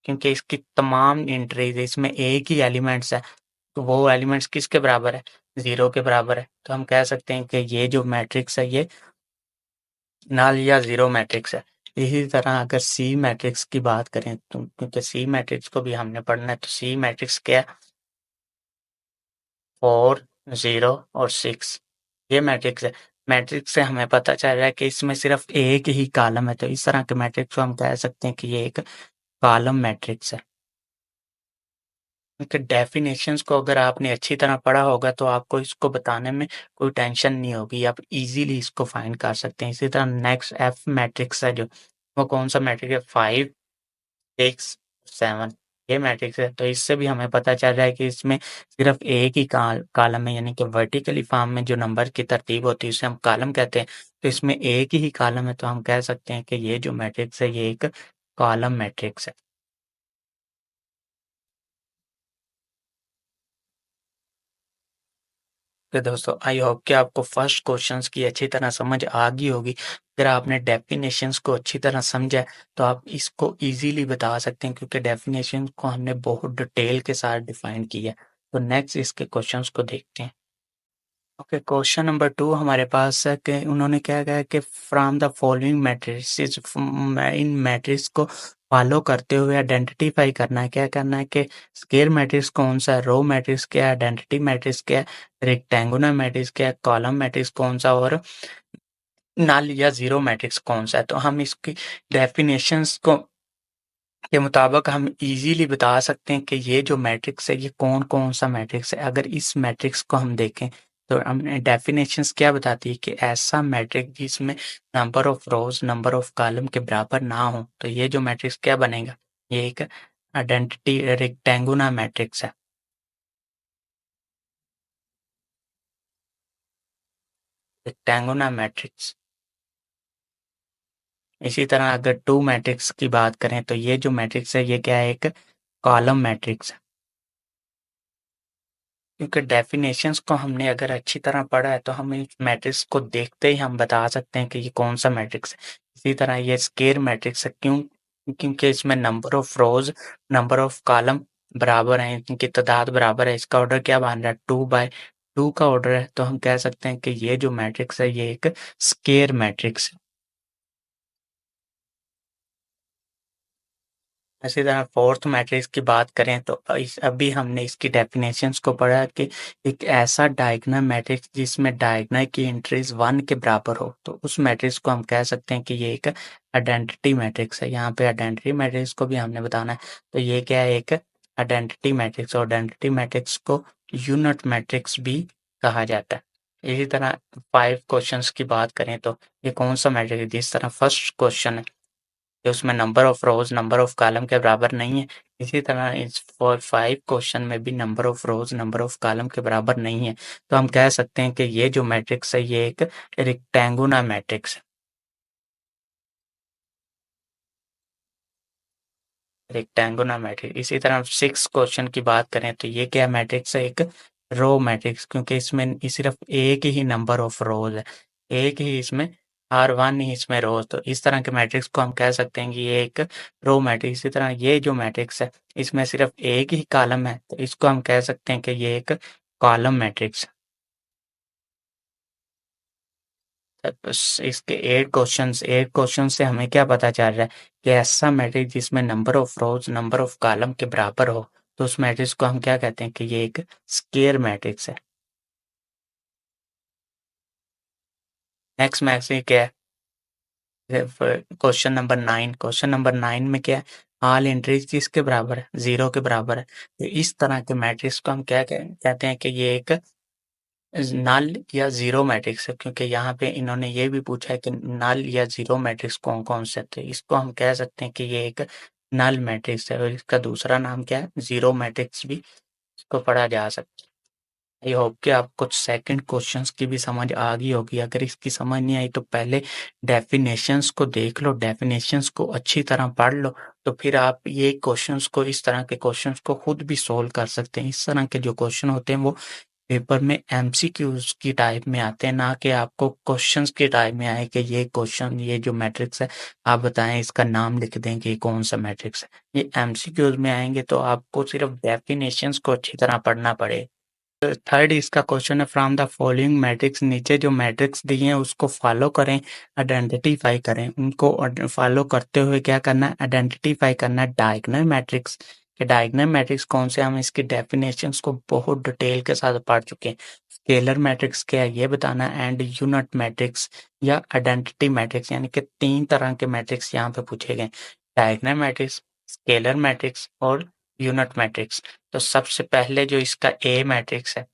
क्योंकि इसकी तमाम एंट्रीज इसमें एक ही एलिमेंट्स है। तो वो एलिमेंट्स किसके बराबर है, 0 के बराबर है। तो हम कह सकते हैं कि ये जो मैट्रिक्स है ये नल या जीरो मैट्रिक्स है। इसी तरह अगर सी मैट्रिक्स की बात करें तो, क्योंकि सी मैट्रिक्स को भी हमने पढ़ना है, तो सी मैट्रिक्स क्या है, 4 0 और 6, ये मैट्रिक्स है। मैट्रिक्स से हमें पता चल रहा है कि इसमें सिर्फ एक ही कॉलम है। तो इस तरह के मैट्रिक्स को हम कह सकते हैं कि ये एक कॉलम मैट्रिक्स है। इनके डेफिनेशंस को अगर आपने अच्छी तरह पढ़ा होगा तो आपको इसको बताने में कोई टेंशन नहीं होगी, आप इजीली इसको फाइंड कर सकते हैं। इसी तरह नेक्स्ट एफ मैट्रिक्स है जो, वो कौन सा मैट्रिक्स है, 5 6 7, ये मैट्रिक्स है। तो इससे भी हमें पता चल रहा है कि इसमें सिर्फ एक ही कॉलम है, यानी कि वर्टिकली फॉर्म में जो नंबर की तरतीब होती है उसे हम कॉलम कहते हैं। तो इसमें एक ही कॉलम है, तो हम कह सकते हैं कि ये जो मैट्रिक्स है ये एक कॉलम मैट्रिक्स है। तो दोस्तों आई होप कि आपको फर्स्ट क्वेश्चंस की अच्छी तरह समझ आ गई होगी। अगर आपने डेफिनेशंस को अच्छी तरह समझा है तो आप इसको इजीली बता सकते हैं, क्योंकि डेफिनेशंस को हमने बहुत डिटेल के साथ डिफाइन किया है। तो नेक्स्ट इसके क्वेश्चंस को देखते हैं। ओके, क्वेश्चन नंबर 2 हमारे पास है कि उन्होंने क्या कहा कि from the following matrices, in matrix को फॉलो करते हुए आइडेंटिफाई करना है, क्या करना है कि स्क्वायर मैट्रिक्स कौन सा है, रो मैट्रिक्स क्या है, आइडेंटिटी मैट्रिक्स क्या है, रेक्टेंगुलर मैट्रिक्स क्या है, कॉलम मैट्रिक्स कौन सा और नल या जीरो मैट्रिक्स कौन सा है। तो हम इसकी डेफिनेशंस को के मुताबिक हम इजीली बता सकते हैं कि ये जो मैट्रिक्स है ये कौन-कौन सा मैट्रिक्स है। अगर इस मैट्रिक्स को हम देखें तो हमने डेफिनेशंस क्या बताती है कि ऐसा मैट्रिक्स जिसमें number of rose number of column के बराबर ना हो, तो ये जो मैट्रिक्स क्या बनेगा? ये एक आइडेंटिटी रेक्टेंगुलर मैट्रिक्स है। Rectangular matrix. इसी तरह अगर टू मैट्रिक्स की बात करें तो ये जो मैट्रिक्स है ये क्या है? एक कॉलम मैट्रिक्स है। क्योंकि डेफिनेशंस को हमने अगर अच्छी तरह पढ़ा है तो हम इस मैट्रिक्स को देखते ही हम बता सकते हैं कि ये कौन सा मैट्रिक्स है। इसी तरह ये स्केयर मैट्रिक्स है। क्यों? क्योंकि इसमें number of rose number of column बराबर हैं, इनकी तादाद बराबर है। इसका ऑर्डर क्या बन रहा है? 2/2 का ऑर्डर है, तो हम कह सकते हैं कि ये जो मैट्रिक्स है ये एक स्केयर मैट्रिक्स है। इसी तरह फोर्थ मैट्रिक्स की बात करें तो अभी हमने इसकी डेफिनेशंस को पढ़ा कि एक ऐसा डायगोनल मैट्रिक्स जिसमें डायगोनल की एंट्रीज 1 के बराबर हो, तो उस मैट्रिक्स को हम कह सकते हैं कि ये एक आइडेंटिटी मैट्रिक्स है। यहाँ पे आइडेंटिटी मैट्रिक्स को भी हमने बताना है, तो ये क्या है? एक आइडेंटिटी मैट्रिक्स। और आइडेंटिटी मैट्रिक्स को यूनिट मैट्रिक्स भी कहा जाता है। इसी तरह 5 क्वेश्चंस की बात करें तो ये कौन सा मैट्रिक्स है? जिस तरह फर्स्ट क्वेश्चन है कि उसमें number of rose number of column के बराबर नहीं है, इसी तरह इस फॉर 5 क्वेश्चन में भी number of rose number of column के बराबर नहीं है, तो हम कह सकते हैं कि ये जो मैट्रिक्स है ये एक रेक्टेंगुलर मैट्रिक्स है। Rectangular matrix. इसी तरह 6 क्वेश्चन की बात करें तो ये क्या मैट्रिक्स है? एक रो मैट्रिक्स। क्योंकि इसमें सिर्फ एक ही नंबर ऑफ रोज है, एक ही इसमें R1 ही इसमें रोज, तो इस तरह के मैट्रिक्स को हम कह सकते हैं कि ये एक रो मैट्रिक्स। इसी तरह ये जो मैट्रिक्स है इसमें सिर्फ एक ही कॉलम है, तो इसको हम कह सकते हैं कि ये एक कॉलम मैट्रिक्स है। बस इसके 8 क्वेश्चन से हमें क्या पता चल रहा है कि ऐसा मैट्रिक्स जिसमें number of rose number of column के बराबर हो, तो उस मैट्रिक्स को हम क्या कहते हैं कि ये एक स्केयर मैट्रिक्स है। नेक्स्ट मैट्रिक्स क्या है? क्वेश्चन नंबर 9 में क्या है? ऑल एंट्रीज किसके बराबर है? 0 के बराबर है। तो इस तरह के मैट्रिक्स को हम क्या कहते हैं कि ये एक नल या ज़ीरो मैट्रिक्स है। क्योंकि यहाँ पे इन्होंने ये भी पूछा है कि नल या ज़ीरो मैट्रिक्स कौन-कौन से थे। इसको हम कह सकते हैं कि ये एक नल मैट्रिक्स है और इसका दूसरा नाम क्या है? ज़ीरो मैट्रिक्स भी इसको पढ़ा जा सकता है। आई होप कि आपको सेकंड क्वेश्चंस की भी समझ आ गई होगी। अगर इसकी समझ नहीं आई तो पहले डेफिनेशंस को देख लो, डेफिनेशंस को अच्छी तरह पढ़ लो, तो फिर आप ये क्वेश्चंस को इस तरह के क्वेश्चंस को खुद भी सोल्व कर सकते हैं। इस तरह के जो क्वेश्चन होते हैं वो पेपर में एमसीक्यूज की टाइप में आते हैं, ना कि आपको क्वेश्चंस के टाइप में आए कि ये क्वेश्चन ये जो मैट्रिक्स है आप बताएं, इसका नाम लिख दें कि कौन सा मैट्रिक्स है। ये एमसीक्यूज में आएंगे तो आपको सिर्फ डेफिनेशंस को अच्छी तरह पढ़ना पड़ेगा। थर्ड इसका क्वेश्चन है फ्रॉम द फॉलोइंग मैट्रिक्स। नीचे जो मैट्रिक्स दिए हैं उसको फॉलो करें, आइडेंटिफाई करें। उनको फॉलो करते हुए क्या करना है? आइडेंटिफाई करना है डायगोनल मैट्रिक्स के। डायगोनल मैट्रिक्स कौन से? हम इसकी डेफिनेशंस को बहुत डिटेल के साथ पढ़ चुके हैं। स्केलर मैट्रिक्स क्या है ये बताना, एंड यूनिट मैट्रिक्स या आइडेंटिटी मैट्रिक्स, यानी कि 3 तरह के मैट्रिक्स यहाँ पे पूछे गए। डायगोनल मैट्रिक्स, स्केलर मैट्रिक्स और यूनिट मैट्रिक्स। तो सबसे पहले जो इसका ए मैट्रिक्स है,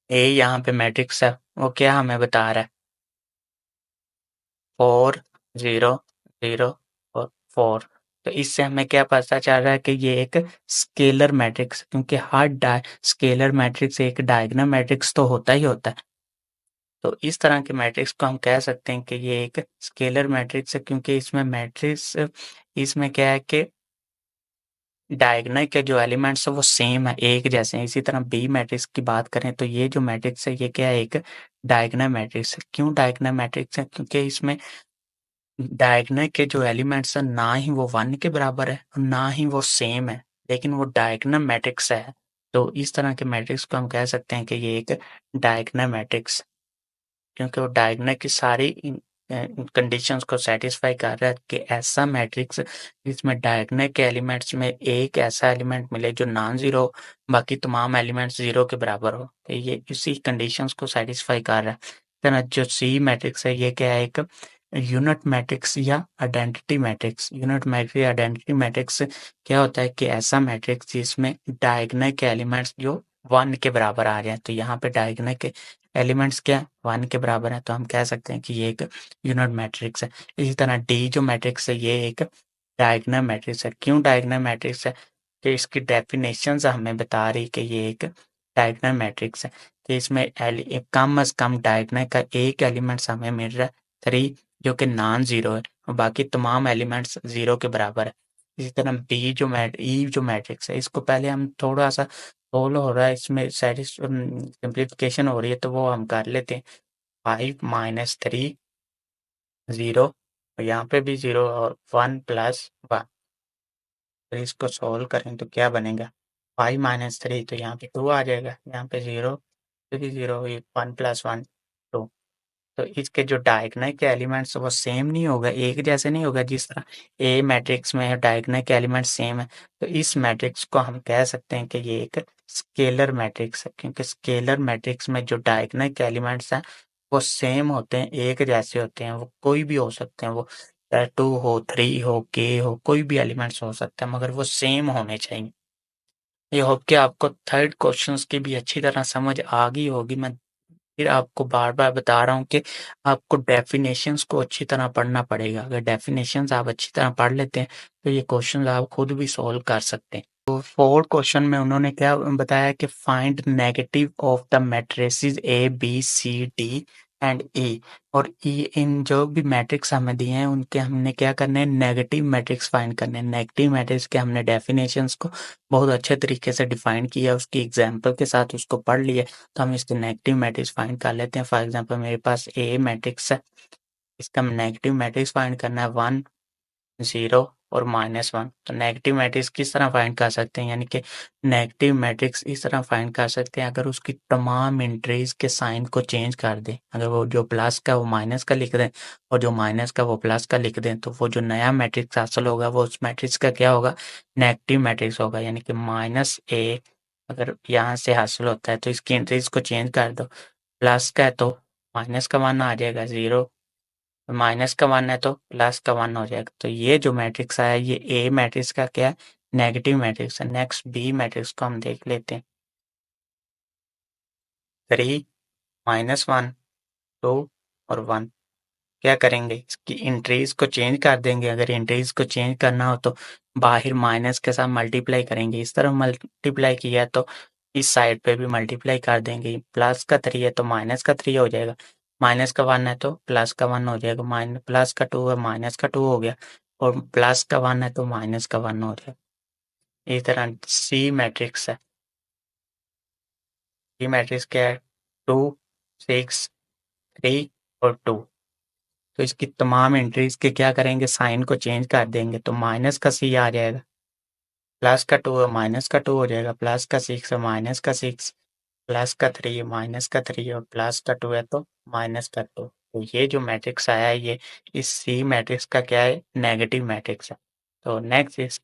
ए यहाँ पे मैट्रिक्स है, वो क्या हमें बता रहा है? 4 0 0 और 4। तो इससे हमें क्या पता चल रहा है कि ये एक स्केलर मैट्रिक्स, क्योंकि हर स्केलर मैट्रिक्स एक डायगोनल मैट्रिक्स तो होता ही होता है। तो इस तरह के मैट्रिक्स को हम कह सकते हैं कि ये एक स्केलर मैट्रिक्स है, क्योंकि इसमें मैट्रिक्स इसमें क्या है कि डायगोनल के जो एलिमेंट्स है वो सेम है, एक जैसे हैं। इसी तरह बी मैट्रिक्स की बात करें तो ये जो मैट्रिक्स है ये क्या है? एक डायगोनल मैट्रिक्स है। क्यों डायगोनल मैट्रिक्स है? क्योंकि इसमें डायगोनल के जो एलिमेंट्स है ना ही वो 1 के बराबर है और ना ही वो सेम है, लेकिन वो डायगोनल मैट्रिक्स है। तो इस तरह के मैट्रिक्स को हम कह सकते हैं कि ये एक डायगोनल मैट्रिक्स, क्योंकि वो डायगोनल की सारी कंडीशंस को सेटिस्फाई कर रहा है कि ऐसा मैट्रिक्स जिसमें डायगोनल के एलिमेंट्स में एक ऐसा एलिमेंट मिले जो नॉन ज़ीरो, बाकी तमाम एलिमेंट्स 0 के बराबर हो। तो ये इसी कंडीशंस को सेटिस्फाई कर रहा है। तरह जो सी मैट्रिक्स है ये क्या है? एक यूनिट मैट्रिक्स या आइडेंटिटी मैट्रिक्स। यूनिट मैट्रिक्स या आइडेंटिटी मैट्रिक्स क्या होता है कि ऐसा मैट्रिक्स जिसमें डायगोनल के एलिमेंट्स जो 1 के बराबर आ जाए। तो यहाँ पे डायगोनल के एलिमेंट्स क्या 1 के बराबर है, तो हम कह सकते हैं कि ये एक यूनिट मैट्रिक्स है। इसी तरह डी जो मैट्रिक्स है ये एक डायगोनल मैट्रिक्स है। क्यों डायगोनल मैट्रिक्स है? कि इसकी डेफिनेशन हमें बता रही कि ये एक डायगोनल मैट्रिक्स है कि इसमें कम से कम डायगोनल का एक एलिमेंट्स हमें मिल रहा है 3, जो कि नॉन जीरो है और बाकी तमाम एलिमेंट्स जीरो के बराबर है। इसी तरह बी जो ई जो मैट्रिक्स है, इसको पहले हम थोड़ा सा सोल्व हो रहा है, इसमें सिंप्लीफिकेशन हो रही है, तो वो हम कर लेते हैं। 5 - 3 0 और यहाँ पे भी 0 और 1 + 1। तो इसको सोल्व करें तो क्या बनेगा? 5 - 3 तो यहाँ पे 2 आ जाएगा, यहाँ पे 0 भी 0, 1 + 1 2। तो इसके जो डायगोनल के एलिमेंट्स वो सेम नहीं होगा, एक जैसे नहीं होगा। जिस तरह ए मैट्रिक्स में है डायगोनल के एलिमेंट्स सेम है, तो इस मैट्रिक्स को हम कह सकते हैं कि ये एक स्केलर मैट्रिक्स है, क्योंकि स्केलर मैट्रिक्स में जो डायगोनल के एलिमेंट्स हैं वो सेम होते हैं, एक जैसे होते हैं। वो कोई भी हो सकते हैं, वो चाहे 2 हो, 3 हो, के हो, कोई भी एलिमेंट्स हो सकते हैं, मगर वो सेम होने चाहिए। ये होप कि आपको थर्ड क्वेश्चंस की भी अच्छी तरह समझ आ गई होगी। मैं फिर आपको बार-बार बता रहा हूँ कि आपको डेफिनेशंस को अच्छी तरह पढ़ना पड़ेगा। अगर डेफिनेशंस आप अच्छी तरह पढ़ लेते हैं, तो ये क्वेश्चंस आप खुद भी सॉल्व कर सकते हैं। तो 4 क्वेश्चन में उन्होंने क्या बताया कि find negative of the matrices A, B, C, D and E. और ई इन जो भी मैट्रिक्स हमें दिए हैं उनके हमने क्या करने हैं, नेगेटिव मैट्रिक्स फाइंड करने हैं। नेगेटिव मैट्रिक्स के हमने डेफिनेशंस को बहुत अच्छे तरीके से डिफाइन किया, उसकी एग्जाम्पल के साथ उसको पढ़ लिया। तो हम इसके नेगेटिव मैट्रिक्स फाइंड कर लेते हैं। फॉर एग्जांपल मेरे पास ए मैट्रिक्स है, इसका नेगेटिव मैट्रिक्स फाइंड करना है 1 0 और -1। तो नेगेटिव मैट्रिक्स किस तरह फाइंड कर सकते हैं, यानी कि नेगेटिव मैट्रिक्स इस तरह फाइंड कर सकते हैं अगर उसकी तमाम एंट्रीज के साइन को चेंज कर दें। अगर वो जो प्लस का वो माइनस का लिख दें और जो माइनस का वो प्लस का लिख दें, तो वो जो नया मैट्रिक्स हासिल होगा वो उस मैट्रिक्स का क्या होगा, नेगेटिव मैट्रिक्स होगा। यानी कि -a अगर यहाँ से हासिल होता है तो इसकी एंट्रीज को चेंज कर दो। प्लस का है तो माइनस का वन आ जाएगा 0, माइनस का 1 है तो प्लस का 1 हो जाएगा। तो ये जो मैट्रिक्स आया ये ए मैट्रिक्स का क्या है, नेगेटिव मैट्रिक्स है। नेक्स्ट बी मैट्रिक्स को हम देख लेते हैं। 3 -1 2 और 1। क्या करेंगे, इसकी एंट्रीज को चेंज कर देंगे। अगर एंट्रीज को चेंज करना हो तो बाहर माइनस के साथ मल्टीप्लाई करेंगे। इस तरफ मल्टीप्लाई किया तो इस साइड पे भी मल्टीप्लाई कर देंगे। प्लस का 3 है तो माइनस का 3 हो जाएगा, माइनस का 1 है तो प्लस का 1 हो जाएगा, प्लस का 2 है माइनस का 2 हो गया, और प्लस का 1 है तो माइनस का 1 हो जाएगा। इस तरह सी मैट्रिक्स है। सी मैट्रिक्स क्या है, 2 6 3 और 2। तो इसकी तमाम एंट्रीज के क्या करेंगे, साइन को चेंज कर देंगे। तो माइनस का सी आ जाएगा, प्लस का 2 है माइनस का 2 हो जाएगा, प्लस का 6 है माइनस का 6, प्लस का 3 है माइनस का 3 और प्लस का 2 है तो माइनस का 2। तो ये जो मैट्रिक्स आया है ये इस सी मैट्रिक्स का क्या है, नेगेटिव मैट्रिक्स है। तो नेक्स्ट इस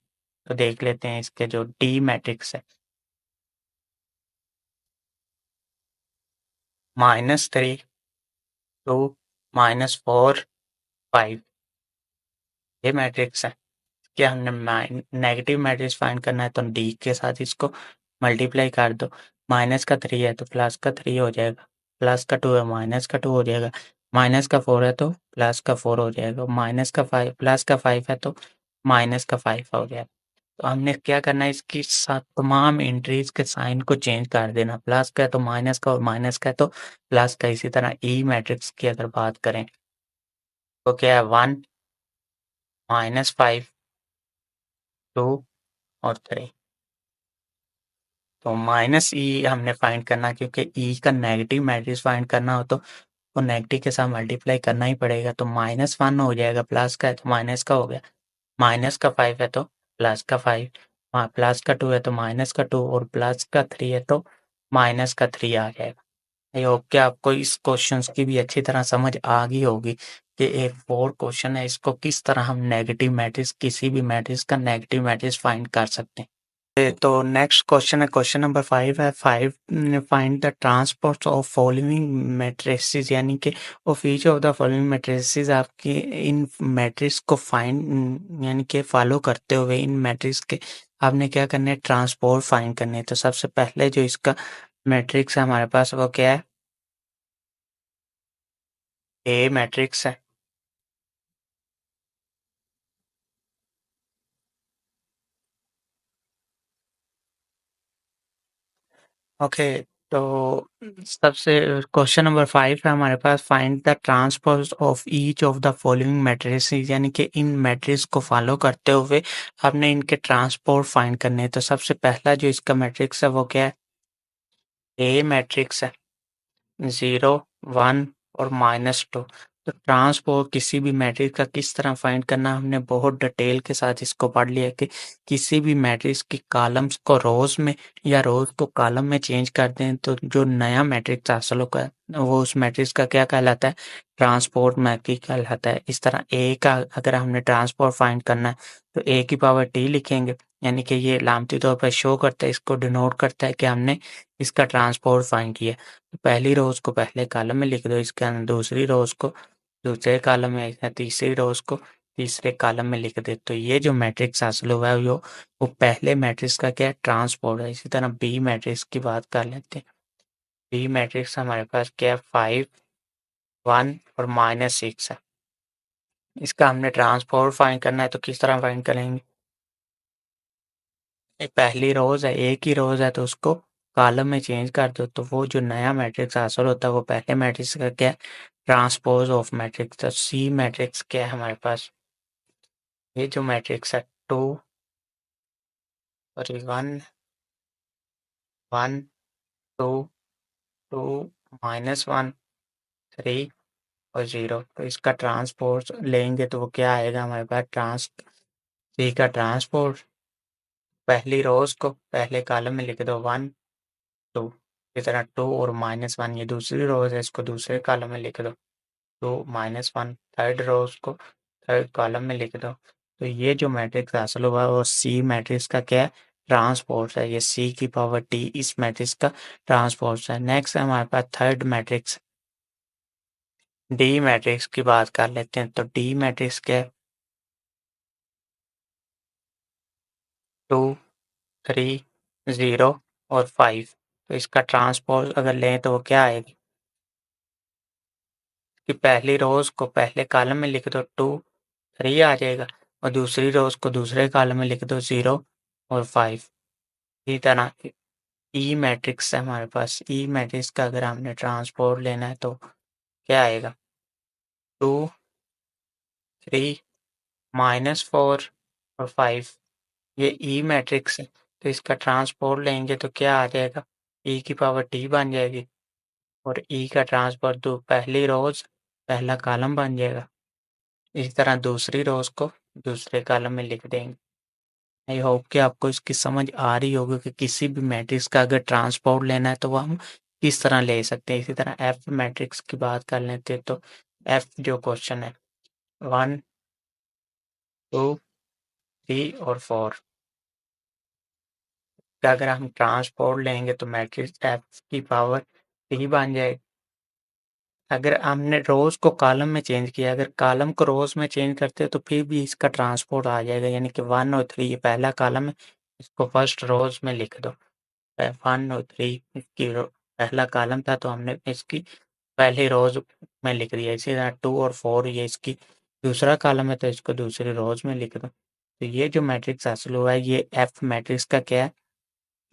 तो देख लेते हैं इसके जो डी मैट्रिक्स है। -3 2 -4 5 ये मैट्रिक्स है। क्या हमने नेगेटिव मैट्रिक्स फाइंड करना है तो डी के साथ इसको मल्टीप्लाई कर दो। माइनस का 3 है तो प्लस का 3 हो जाएगा, प्लस का 2 है माइनस का 2 हो जाएगा, माइनस का 4 है तो प्लस का 4 हो जाएगा, माइनस का 5 प्लस का 5 है तो माइनस का 5 हो जाएगा। तो हमने क्या करना है, इसकी साथ तमाम एंट्रीज के साइन को चेंज कर देना। प्लस का है तो माइनस का और माइनस का है तो प्लस का। इसी तरह ई मैट्रिक्स की अगर बात करें तो क्या है, 1 -5 2 और 3। तो माइनस ई हमने फाइंड करना, क्योंकि ई का नेगेटिव मैट्रिक्स फाइंड करना हो तो वो नेगेटिव के साथ मल्टीप्लाई करना ही पड़ेगा। तो -1 हो जाएगा, प्लस का है तो माइनस का हो गया, माइनस का 5 है तो प्लस का 5, प्लस का 2 है तो माइनस का 2 और प्लस का 3 है तो माइनस का 3 आ जाएगा। आई होप कि आपको इस क्वेश्चंस की भी अच्छी तरह समझ आ गई होगी कि एक 4 क्वेश्चन है, इसको किस तरह हम नेगेटिव मैट्रिक्स किसी भी मैट्रिक्स का नेगेटिव मैट्रिक्स फाइंड कर सकते हैं। तो नेक्स्ट क्वेश्चन है, क्वेश्चन नंबर 5 है। 5 find the transport of following matrices, यानी कि of each of the following matrices, आपके इन मैट्रिक्स को फाइंड यानी कि फॉलो करते हुए इन मैट्रिक्स के आपने क्या करना है, ट्रांसपोर्ट फाइंड करने है। तो सबसे पहले जो इसका मैट्रिक्स है हमारे पास वो क्या है, ए मैट्रिक्स है। ओके, तो सबसे क्वेश्चन नंबर 5 है हमारे पास, find the transpose of each of the following matrices, यानी कि इन मैट्रिक्स को फॉलो करते हुए आपने इनके ट्रांसपोर्ट फाइंड करने हैं। तो सबसे पहला जो इसका मैट्रिक्स है वो क्या है, ए मैट्रिक्स है, 0, 1 और -2। तो ट्रांसपोज़ किसी भी मैट्रिक्स का किस तरह फाइंड करना, हमने बहुत डिटेल के साथ इसको पढ़ लिया कि किसी भी मैट्रिक्स की कॉलम्स को रोज़ में या रोज़ को कॉलम में चेंज कर दें तो जो नया मैट्रिक्स हासिल होगा वो उस मैट्रिक्स का क्या कहलाता है, ट्रांसपोज़ मैट्रिक्स कहलाता है। इस तरह ए का अगर हमने ट्रांसपोज़ फाइंड करना है तो ए की पावर टी लिखेंगे, यानी कि ये लामती तौर पर शो करता है, इसको डिनोट करता है कि हमने इसका ट्रांसपोज़ फाइंड किया। तो पहली रोज़ को पहले कॉलम में लिख दो, इसके अंदर दूसरी रोज़ को दूसरे कॉलम में या तीसरी रोज़ को तीसरे कॉलम में लिख दे। तो ये जो मैट्रिक्स हासिल हुआ है वो पहले मैट्रिक्स का क्या है, ट्रांसपोज़ है। इसी तरह बी मैट्रिक्स की बात कर लेते हैं। बी मैट्रिक्स हमारे पास क्या है, 5, 1 और -6 है। इसका हमने ट्रांसपोज़ फाइंड करना है तो किस तरह फाइंड करेंगे, ये पहली रोज़ है, एक ही रोज़ है तो उसको कॉलम में चेंज कर दो तो वो जो नया मैट्रिक्स हासिल होता है वो पहले मैट्रिक्स का क्या है, ट्रांसपोज ऑफ मैट्रिक्स। तो सी मैट्रिक्स क्या है हमारे पास, ये जो मैट्रिक्स है 2 और 1, 1, 2, 2, -1, 3 और 0। तो इसका ट्रांसपोज लेंगे तो वो क्या आएगा हमारे पास, सी का ट्रांसपोज पहली रोज को पहले कॉलम में लिख दो 1, 2, इस तरह 2 और -1 ये दूसरी रोज है, इसको दूसरे कॉलम में लिख दो 2, -1, थर्ड रोज को थर्ड कॉलम में लिख दो। तो ये जो मैट्रिक्स हासिल हुआ वो सी मैट्रिक्स का क्या है, ट्रांसपोज है। ये सी की पावर टी इस मैट्रिक्स का ट्रांसपोज है। नेक्स्ट है हमारे पास थर्ड मैट्रिक्स, डी मैट्रिक्स की बात कर लेते हैं। तो डी मैट्रिक्स क्या है, 2, 3, 0 और 5। तो इसका ट्रांसपोज अगर लें तो वो क्या आएगी, कि पहली रोज को पहले कॉलम में लिख दो 2, 3 आ जाएगा और दूसरी रोज को दूसरे कॉलम में लिख दो 0 और 5। इसी तरह ई मैट्रिक्स है हमारे पास, ई मैट्रिक्स का अगर हमने ट्रांसपोज लेना है तो क्या आएगा, 2, 3, -4 और 5। ये ई मैट्रिक्स है तो इसका ट्रांसपोज लेंगे तो क्या आ जाएगा, ई की पावर टी बन जाएगी और ई का ट्रांसपोज दो पहली रोज पहला कॉलम बन जाएगा। इसी तरह दूसरी रोज को दूसरे कॉलम में लिख देंगे। आई होप कि आपको इसकी समझ आ रही होगी कि किसी भी मैट्रिक्स का अगर ट्रांसपोज लेना है तो वो हम किस तरह ले सकते हैं। इसी तरह एफ मैट्रिक्स की बात कर लेते हैं। तो एफ जो क्वेश्चन है 1, 2, 3 और 4 का अगर हम ट्रांसपोज लेंगे तो मैट्रिक्स एफ की पावर टी बन जाएगी। अगर हमने रोज को कॉलम में चेंज किया, अगर कॉलम को रोज में चेंज करते हैं तो फिर भी इसका ट्रांसपोज आ जाएगा, यानी कि 1 और 3 ये पहला कॉलम है, इसको फर्स्ट रोज में लिख दो। 1 और 3 इसकी पहला कॉलम था तो हमने इसकी पहली रोज में लिख दिया। इसी तरह 2 और 4 ये इसकी दूसरा कॉलम है तो इसको दूसरी रोज में लिख दो। तो ये जो मैट्रिक्स हासिल हुआ है ये एफ मैट्रिक्स का क्या है,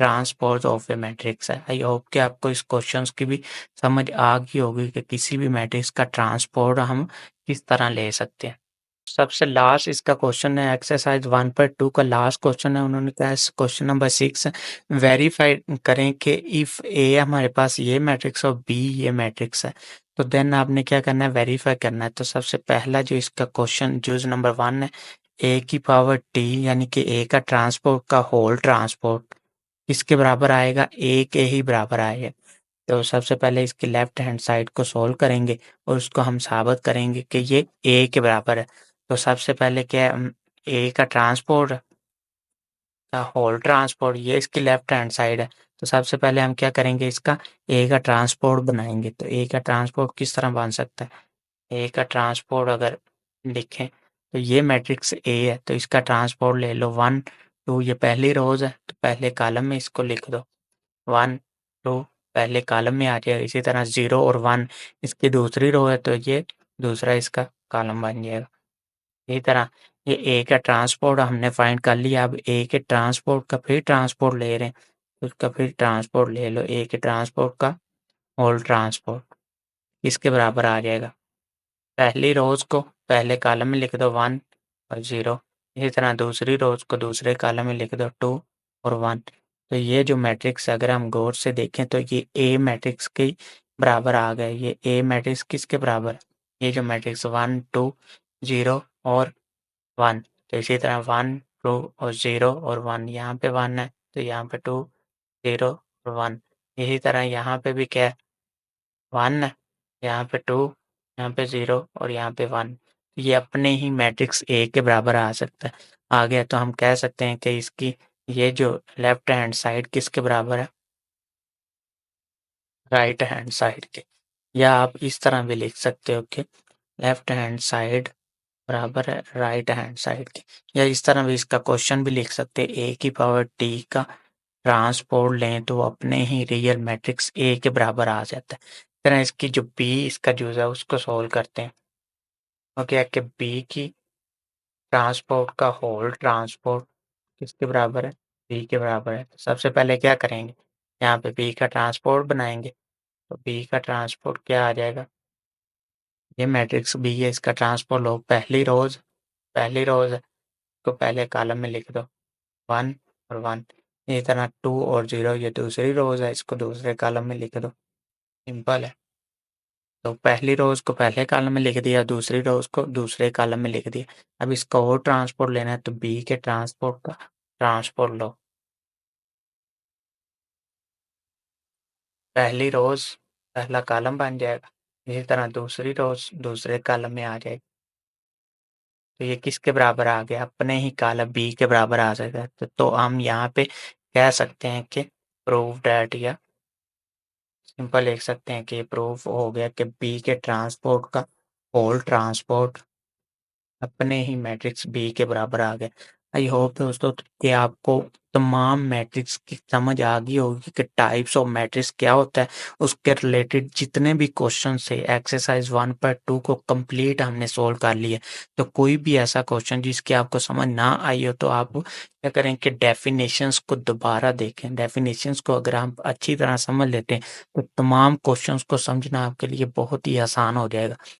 ट्रांसपोज ऑफ ए मैट्रिक्स है। आई होप कि आपको इस क्वेश्चंस की भी समझ आ गई होगी कि किसी भी मैट्रिक्स का ट्रांसपोज हम किस तरह ले सकते हैं। सबसे लास्ट इसका क्वेश्चन है एक्सरसाइज 1.2 का लास्ट क्वेश्चन है। उन्होंने कहा क्वेश्चन नंबर 6 वेरीफाई करें कि इफ ए हमारे पास ये मैट्रिक्स और बी ये मैट्रिक्स है तो देन आपने क्या करना है, वेरीफाई करना है। तो सबसे पहला जो इसका क्वेश्चन यूज नंबर 1 है, ए की पावर टी यानी कि ए का ट्रांसपोर्ट का होल ट्रांसपोर्ट किसके बराबर आएगा, ए के ही बराबर आएगा। तो सबसे पहले इसकी लेफ्ट हैंड साइड को सोल्व करेंगे और उसको हम साबित करेंगे कि ये ए के बराबर है। तो सबसे पहले क्या है, ए का ट्रांसपोर्ट का होल ट्रांसपोर्ट, ये इसकी लेफ्ट हैंड साइड है। तो सबसे पहले हम क्या करेंगे, इसका ए का ट्रांसपोर्ट बनाएंगे। तो ए का ट्रांसपोर्ट किस तरह बन सकता है, ए का ट्रांसपोर्ट अगर लिखें तो ये मैट्रिक्स ए है, तो इसका ट्रांसपोर्ट ले लो 1 2, ये पहली रोज है तो पहले कॉलम में इसको लिख दो 1 2, पहले कॉलम में आ जाएगा। इसी तरह 0 और 1 इसकी दूसरी रो है तो ये दूसरा इसका कॉलम बन जाएगा। इसी तरह ये ए का ट्रांसपोर्ट हमने फाइंड कर लिया। अब ए के ट्रांसपोर्ट का फिर ट्रांसपोर्ट ले रहे हैं, तो उसका फिर ट्रांसपोर्ट ले लो, ए के ट्रांसपोर्ट का होल ट्रांसपोर्ट इसके बराबर आ जाएगा। पहली रोज को पहले कॉलम में लिख दो 1 और 0, इसी तरह दूसरी रोज को दूसरे कॉलम में लिख दो 2 और 1। तो ये जो मैट्रिक्स अगर हम गौर से देखें तो ये ए मैट्रिक्स के बराबर आ गए। ये ए मैट्रिक्स किसके बराबर है, ये जो मैट्रिक्स 1 2 0 और 1। तो इसी तरह 1 2 और 0 और 1, यहाँ पे 1 है तो यहाँ पे 2 0 और 1। इसी तरह यहाँ पे भी क्या है, 1 है, यहाँ पे 2, यहाँ पे 0 और यहाँ पे 1। ये अपने ही मैट्रिक्स ए के बराबर आ सकता है। आ गया तो हम कह सकते हैं कि इसकी ये जो लेफ्ट हैंड साइड किसके बराबर है, राइट हैंड साइड के। या आप इस तरह भी लिख सकते हो कि लेफ्ट हैंड साइड बराबर है राइट हैंड साइड के। या इस तरह भी इसका क्वेश्चन भी लिख सकते हैं, ए की पावर टी का ट्रांसपोर्ट लें तो अपने ही रियल मैट्रिक्स ए के बराबर आ जाता है। इस तरह इसकी जो बी इसका जो है उसको सोल्व करते हैं। ओके, कि बी की ट्रांसपोर्ट का होल ट्रांसपोर्ट किसके बराबर है, बी के बराबर है। तो सबसे पहले क्या करेंगे, यहाँ पे बी का ट्रांसपोर्ट बनाएंगे। तो बी का ट्रांसपोर्ट क्या आ जाएगा, ये मैट्रिक्स बी है, इसका ट्रांसपोर्ट लो पहली रोज है तो पहले कॉलम में लिख दो 1 और 1। इसी तरह 2 और 0 ये दूसरी रोज है, इसको दूसरे कॉलम में लिख दो, सिंपल है। तो पहली रोज को पहले कॉलम में लिख दिया, दूसरी रोज को दूसरे कॉलम में लिख दिया। अब इसका और ट्रांसपोर्ट लेना है तो बी के ट्रांसपोर्ट का ट्रांसपोर्ट लो, पहली रोज पहला कॉलम बन जाएगा, इसी तरह दूसरी रोज दूसरे कॉलम में आ जाएगी। तो ये किसके बराबर आ गया, अपने ही कॉलम बी के बराबर आ जाएगा। तो हम यहाँ पे कह सकते हैं कि प्रूव डैट, या सिंपल लिख सकते हैं कि प्रूफ हो गया कि बी के ट्रांसपोर्ट का होल ट्रांसपोर्ट अपने ही मैट्रिक्स बी के बराबर आ गए। आई होप दोस्तों कि आपको तमाम मैट्रिक्स की समझ आ गई होगी कि टाइप्स ऑफ मैट्रिक्स क्या होता है। उसके रिलेटेड जितने भी क्वेश्चन थे एक्सरसाइज 1.2 को कंप्लीट हमने सोल्व कर लिया। तो कोई भी ऐसा क्वेश्चन जिसकी आपको समझ ना आई हो तो आप क्या करें कि डेफिनेशंस को दोबारा देखें। डेफिनेशंस को अगर हम अच्छी तरह समझ लेते हैं तो तमाम क्वेश्चंस को समझना आपके लिए बहुत ही आसान हो जाएगा।